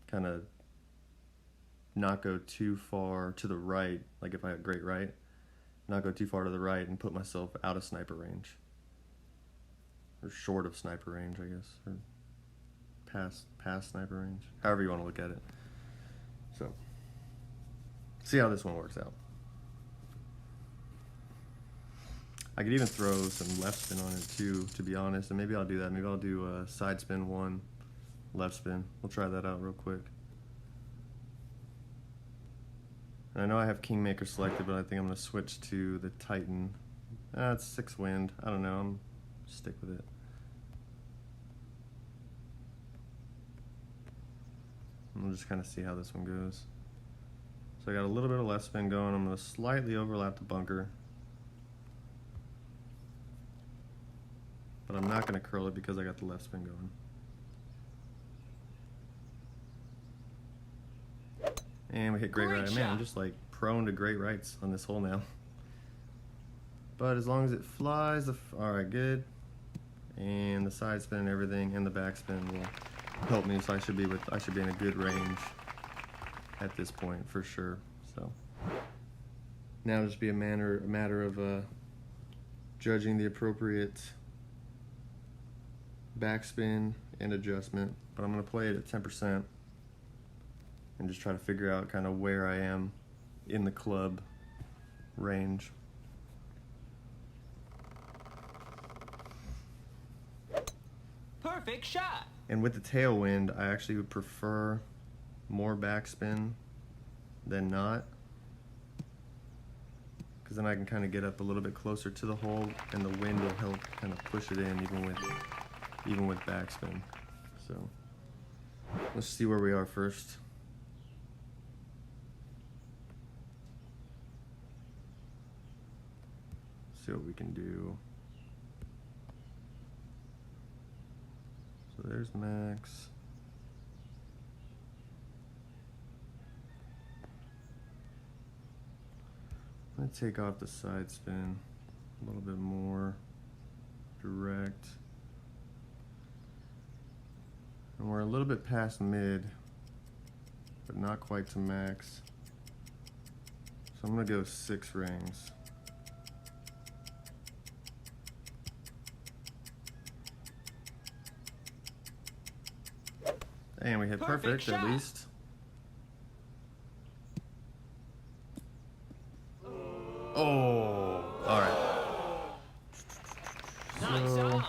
kind of not go too far to the right, like if I had great right, not go too far to the right and put myself out of sniper range. Or short of sniper range, I guess. Or past sniper range. However you want to look at it. So, see how this one works out. I could even throw some left spin on it too, to be honest, and maybe I'll do that. Maybe I'll do a side spin 1, left spin. We'll try that out real quick. And I know I have Kingmaker selected, but I think I'm going to switch to the Titan. It's 6 wind. I don't know. I'm stick with it. We'll just kind of see how this one goes. So I got a little bit of left spin going. I'm going to slightly overlap the bunker. But I'm not going to curl it because I got the left spin going. And we hit great right. Man, I'm just like prone to great rights on this hole now. But as long as it flies, all right, good. And the side spin and everything, and the back spin will help me. So I should be in a good range at this point for sure. So now it'll just be a matter of judging the appropriate backspin and adjustment. But I'm gonna play it at 10%. And just try to figure out kind of where I am in the club range. Perfect shot. And with the tailwind, I actually would prefer more backspin than not, because then I can kind of get up a little bit closer to the hole, and the wind will help kind of push it in even with backspin. So let's see where we are first. See what we can do. So there's Max. I'm gonna take off the side spin a little bit more. direct. And we're a little bit past mid, but not quite to max. So I'm gonna go 6 rings. And we hit perfect at least. Oh, all right. Nice So, on.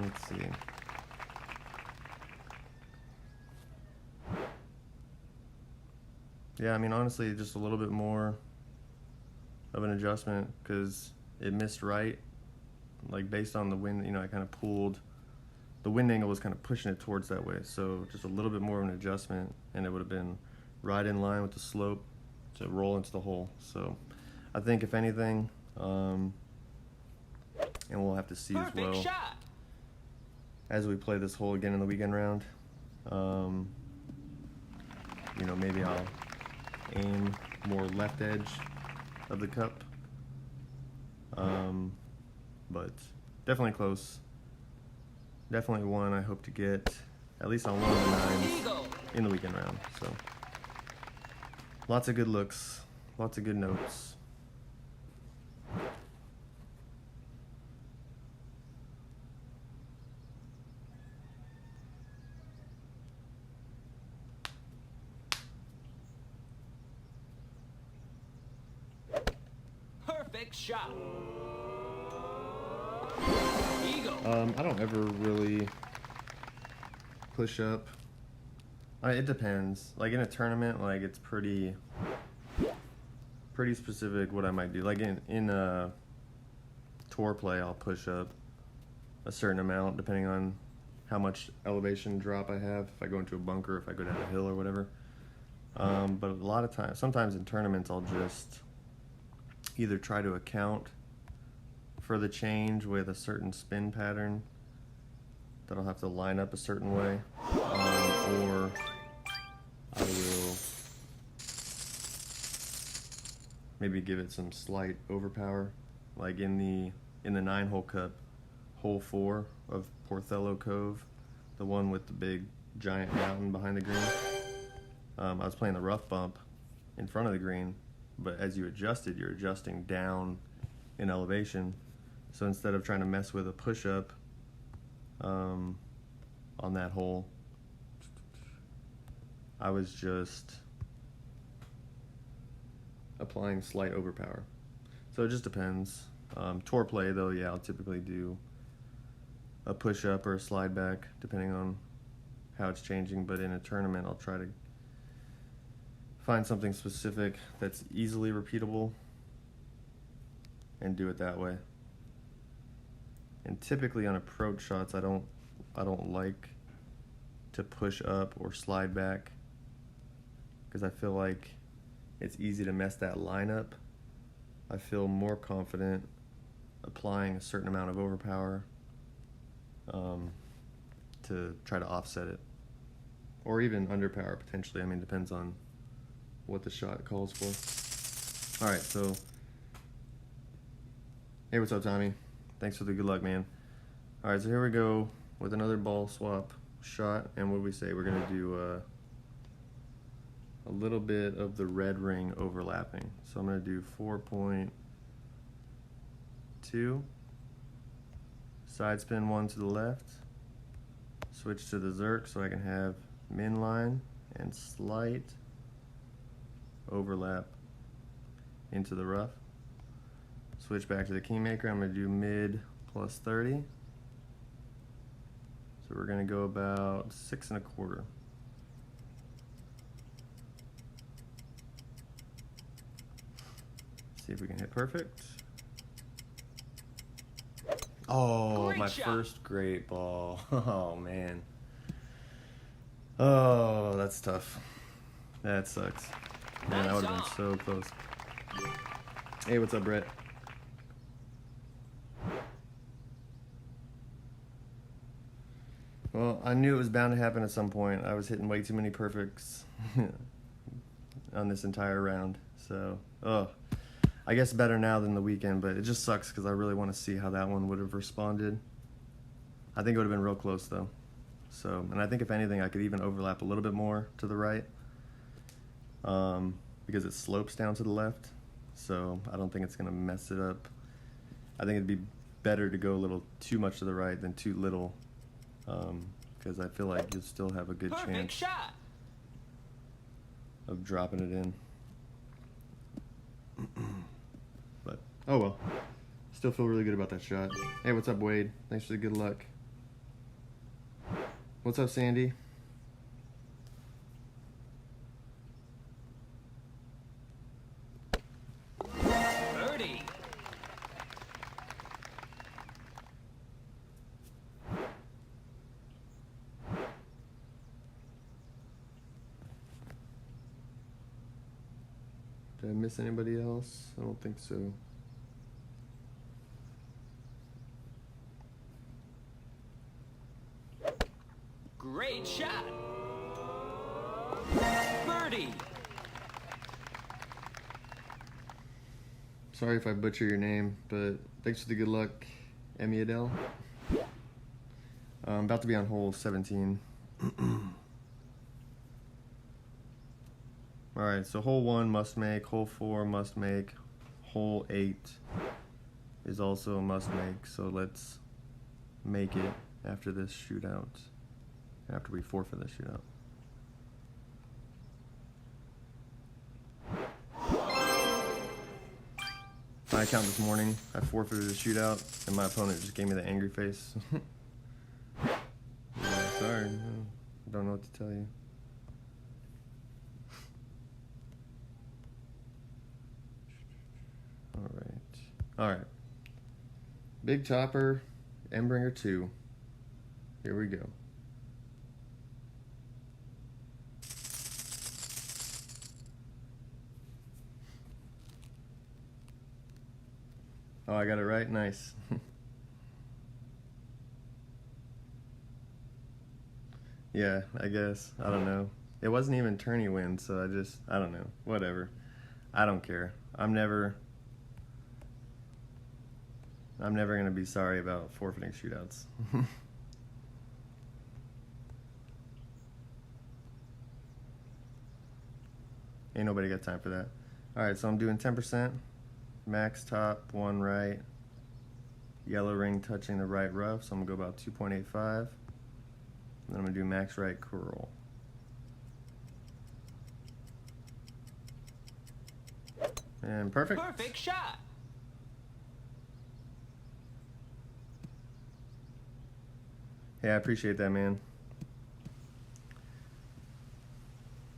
let's see. Yeah, I mean, honestly, just a little bit more of an adjustment because it missed right. Like, based on the wind, you know, I kind of pulled. The wind angle was kind of pushing it towards that way. So, just a little bit more of an adjustment, and it would have been right in line with the slope to roll into the hole. So, I think if anything, and we'll have to see as Perfect well shot. as we play this hole again in the weekend round. You know, maybe I'll aim more left edge of the cup, but definitely close. Definitely one I hope to get at least on one of the 9s Eagle. in the weekend round. So lots of good looks, lots of good notes. Perfect shot. Eagle. I don't ever really push up. It depends. Like in a tournament, like it's pretty specific what I might do. Like in a tour play, I'll push up a certain amount depending on how much elevation drop I have. If I go into a bunker, if I go down a hill or whatever. But a lot of times, sometimes in tournaments, I'll just either try to account for the change with a certain spin pattern that I'll have to line up a certain way, or I will maybe give it some slight overpower, like in the 9-hole cup, hole 4 of Porthello Cove, the one with the big giant mountain behind the green. I was playing the rough bump in front of the green, but as you adjusted, you're adjusting down in elevation. So instead of trying to mess with a push-up on that hole, I was just applying slight overpower. So it just depends. Tour play, though, yeah, I'll typically do a push-up or a slide back, depending on how it's changing. But in a tournament, I'll try to find something specific that's easily repeatable and do it that way. And typically on approach shots, I don't like to push up or slide back because I feel like it's easy to mess that line up. I feel more confident applying a certain amount of overpower to try to offset it, or even underpower potentially. I mean, depends on what the shot calls for. All right, so hey, what's up, Tommy? Thanks for the good luck, man. All right, so here we go with another ball swap shot, and what do we say? We're gonna do a little bit of the red ring overlapping. So I'm gonna do 4.2, side spin 1 to the left, switch to the Zerk so I can have min line and slight overlap into the rough. Switch back to the Kingmaker. I'm going to do mid plus 30. So we're going to go about 6 1/4. See if we can hit perfect. Oh, Great my shot. first great ball. Oh, man. Oh, that's tough. That sucks. Man, that would have been so close. Hey, what's up, Brett? Well, I knew it was bound to happen at some point. I was hitting way too many perfects on this entire round. So, I guess better now than the weekend, but it just sucks because I really want to see how that one would have responded. I think it would have been real close though. So, and I think if anything, I could even overlap a little bit more to the right, because it slopes down to the left. So I don't think it's gonna mess it up. I think it'd be better to go a little too much to the right than too little, because I feel like you'll still have a good Perfect chance shot. of dropping it in. But oh well, still feel really good about that shot. Hey, what's up, Wade? Thanks for the good luck. What's up, Sandy? Birdie. Did I miss anybody else? I don't think so. Great shot. Birdie. Sorry if I butcher your name, but thanks for the good luck, Emmy Adele. I'm about to be on hole 17. Alright, so hole 1 must make, hole 4 must make, hole 8 is also a must make, so let's make it after this shootout, after we forfeit this shootout. My account this morning, I forfeited a shootout, and my opponent just gave me the angry face. Yeah, sorry, I don't know what to tell you. Alright. Big Topper, Endbringer 2. Here we go. Oh, I got it right? Nice. Yeah, I guess. I don't know. It wasn't even tourney win, so I don't know. Whatever. I don't care. I'm never gonna be sorry about forfeiting shootouts. Ain't nobody got time for that. Alright, so I'm doing 10%. Max top, 1 right. Yellow ring touching the right rough, so I'm gonna go about 2.85. Then I'm gonna do max right curl. And perfect. Perfect shot. Yeah, I appreciate that, man.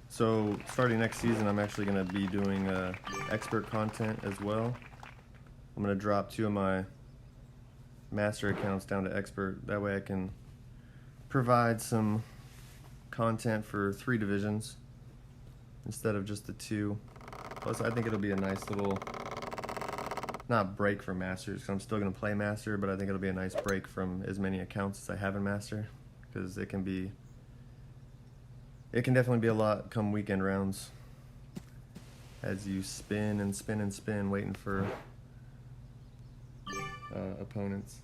So starting next season, I'm actually gonna be doing expert content as well. I'm gonna drop 2 of my master accounts down to expert. That way I can provide some content for 3 divisions instead of just the 2. Plus, I think it'll be a nice little, not break from masters, because I'm still going to play master, but I think it'll be a nice break from as many accounts as I have in master, because it can definitely be a lot come weekend rounds as you spin and spin and spin waiting for opponents.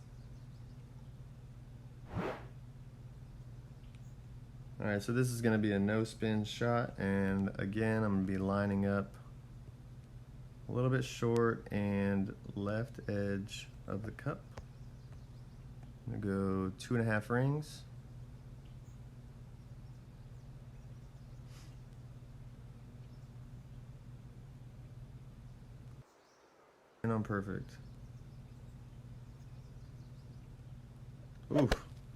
Alright, so this is going to be a no spin shot, and again I'm going to be lining up a little bit short and left edge of the cup. I'm going to go 2.5 rings. And I'm perfect. Oof,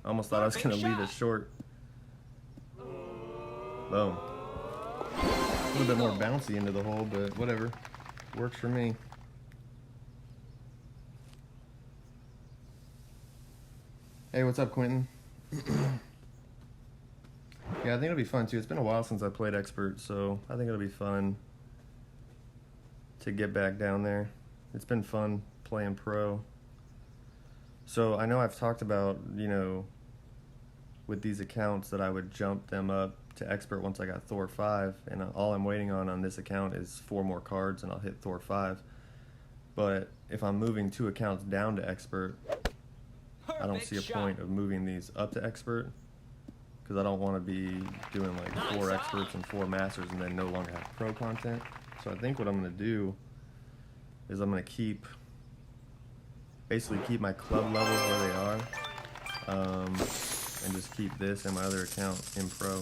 almost thought I was going to leave it short. Boom. A little bit more bouncy into the hole, but whatever. Works for me. Hey, what's up, Quentin? Yeah, I think it'll be fun too. It's been a while since I played expert, so I think it'll be fun to get back down there. It's been fun playing pro. So I know I've talked about, with these accounts that I would jump them up to expert once I got Thor 5, and all I'm waiting on this account is 4 more cards and I'll hit Thor 5. But if I'm moving 2 accounts down to expert, I don't see a point of moving these up to expert, because I don't want to be doing like 4 experts and 4 masters and then no longer have pro content. So I think what I'm going to do is I'm going to basically keep my club levels where they are, and just keep this and my other account in pro,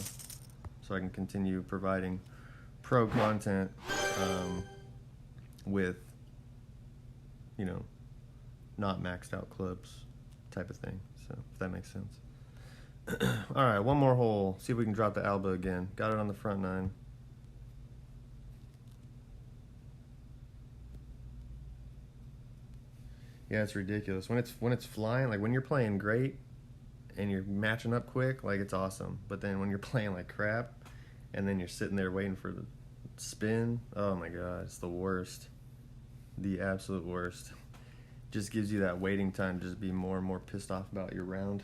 so I can continue providing pro content with, you know, not maxed out clubs type of thing. So if that makes sense. All right, one more hole. See if we can drop the Alba again. Got it on the front 9. Yeah, it's ridiculous when it's flying. Like when you're playing great and you're matching up quick, like it's awesome. But then when you're playing like crap, and then you're sitting there waiting for the spin, oh my god, it's the worst. The absolute worst. Just gives you that waiting time to just be more and more pissed off about your round.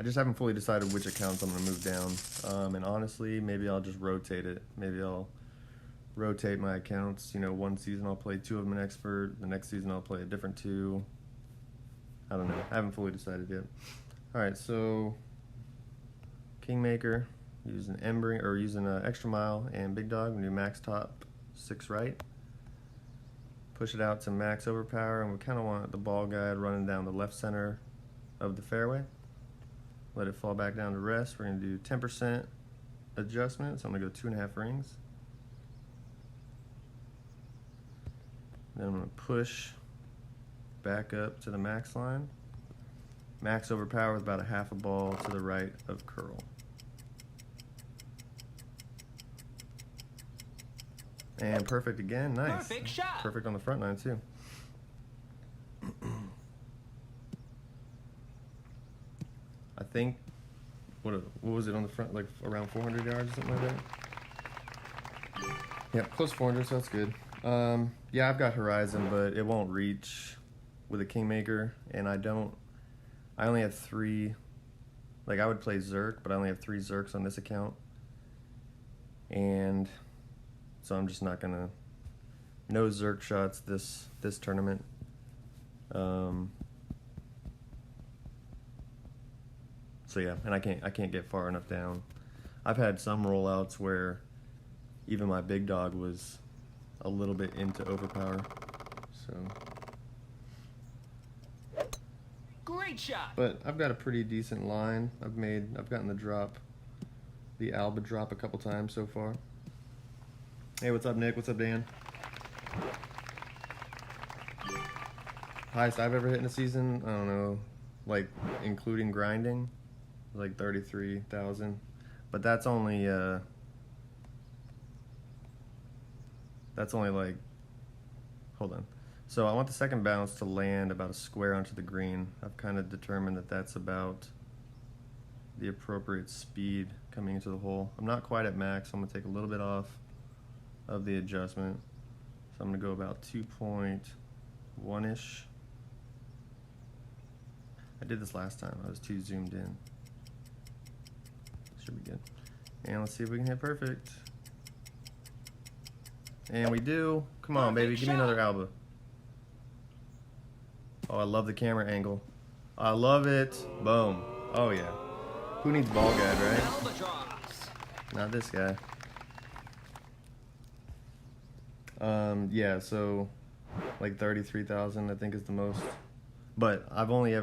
I just haven't fully decided which accounts I'm going to move down. And honestly, maybe I'll just rotate it. Maybe I'll rotate my accounts. You know, one season I'll play 2 of them in expert. The next season I'll play a different 2. I don't know. I haven't fully decided yet. All right, so Kingmaker, using Embry, or using Extra Mile and Big Dog. We do max top, 6 right. Push it out to max overpower, and we kind of want the ball guide running down the left center of the fairway. Let it fall back down to rest. We're going to do 10% adjustment, so I'm going to go 2.5 rings. Then I'm going to push back up to the max line. Max overpower with about a half a ball to the right of curl. And perfect again, nice. Perfect shot. Perfect on the front 9 too. I think, what was it on the front, like around 400 yards or something like that? Yep, close 400, so that's good. Yeah, I've got Horizon, but it won't reach with a Kingmaker, and I only have 3, like I would play Zerk, but I only have 3 Zerks on this account. And so I'm just not gonna, no Zerk shots this tournament. So yeah, and I can't get far enough down. I've had some rollouts where even my Big Dog was a little bit into overpower. So, Great shot. but I've got a pretty decent line. I've gotten the Alba drop a couple times so far. Hey, what's up, Nick? What's up, Dan? Highest I've ever hit in a season, I don't know, like including grinding, like 33,000. But that's only like, hold on. So I want the second bounce to land about a square onto the green. I've kind of determined that that's about the appropriate speed coming into the hole. I'm not quite at max, so I'm gonna take a little bit off of the adjustment. So I'm gonna go about 2.1-ish. I did this last time, I was too zoomed in. Should be good. And let's see if we can hit perfect. And we do. Come on, baby, give me another Alba. Oh, I love the camera angle. I love it. Boom. Oh yeah. Who needs ball guide, right? Albatross. Not this guy. Yeah, so like 33,000 I think is the most. But I've really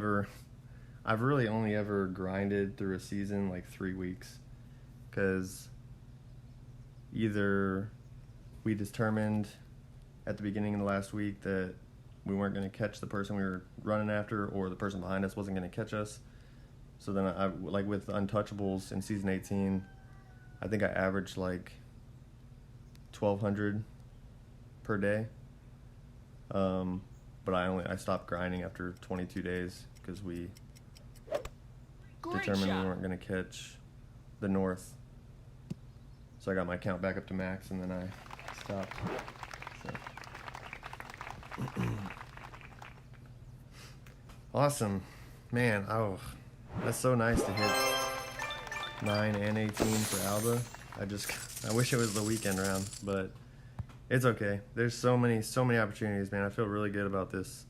only ever grinded through a season like 3 weeks, because either we determined at the beginning of the last week that we weren't going to catch the person we were running after, or the person behind us wasn't going to catch us. So then I like with Untouchables in season 18, I think I averaged like 1,200 per day. But I stopped grinding after 22 days because we determined we weren't going to catch the north. So I got my count back up to max, and then I stopped. So. Awesome. Man, oh, that's so nice to hit 9 and 18 for Alba. I wish it was the weekend round, but it's okay. There's so many opportunities, man. I feel really good about this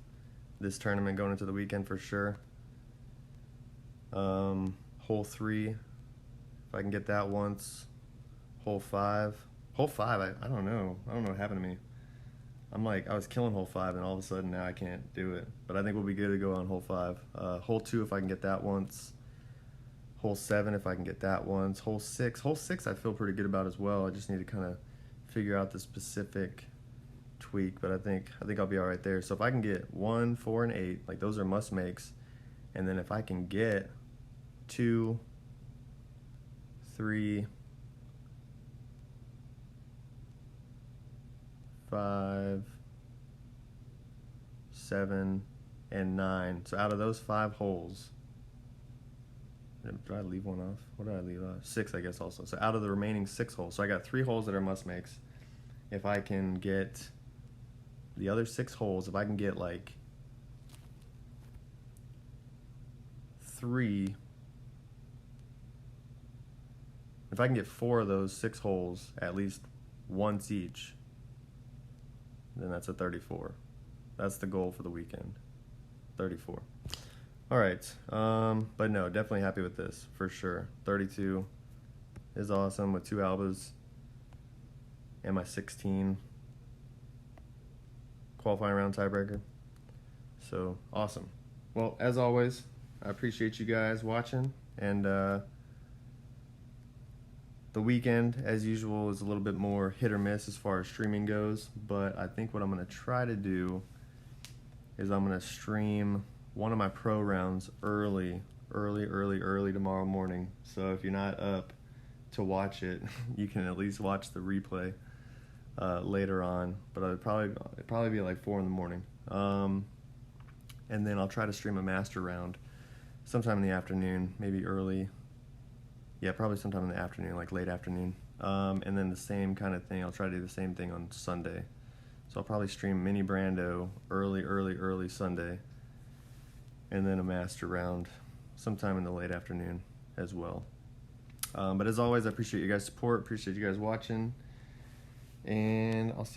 tournament going into the weekend for sure. Hole 3, if I can get that once. Hole 5. Hole 5, I don't know. I don't know what happened to me. I was killing hole 5, and all of a sudden now I can't do it. But I think we'll be good to go on hole 5. Hole 2, if I can get that once. Hole 7, if I can get that once. Hole 6 I feel pretty good about as well. I just need to kind of figure out the specific tweak, but I think I'll be all right there. So if I can get 1, 4, and 8, like those are must makes, and then if I can get 2, 3, 5, 7, and 9. So out of those 5 holes, did I leave one off? What did I leave off? 6, I guess, also. So out of the remaining 6 holes, so I got 3 holes that are must makes. If I can get the other 6 holes, if I can get like 3, if I can get 4 of those 6 holes at least once each, then that's a 34. That's the goal for the weekend. 34. All right. But no, definitely happy with this for sure. 32 is awesome with 2 Albas and my 16 qualifying round tiebreaker. So awesome. Well, as always, I appreciate you guys watching, and the weekend, as usual, is a little bit more hit or miss as far as streaming goes, but I think what I'm going to try to do is I'm going to stream one of my pro rounds early tomorrow morning. So if you're not up to watch it, you can at least watch the replay later on, but it'd probably be like 4 in the morning. And then I'll try to stream a master round sometime in the afternoon, maybe early. Yeah, probably sometime in the afternoon, like late afternoon. And then the same kind of thing, I'll try to do the same thing on Sunday. So I'll probably stream Mini Brando early Sunday, and then a master round sometime in the late afternoon as well. But as always, I appreciate you guys' support, appreciate you guys watching, and I'll see you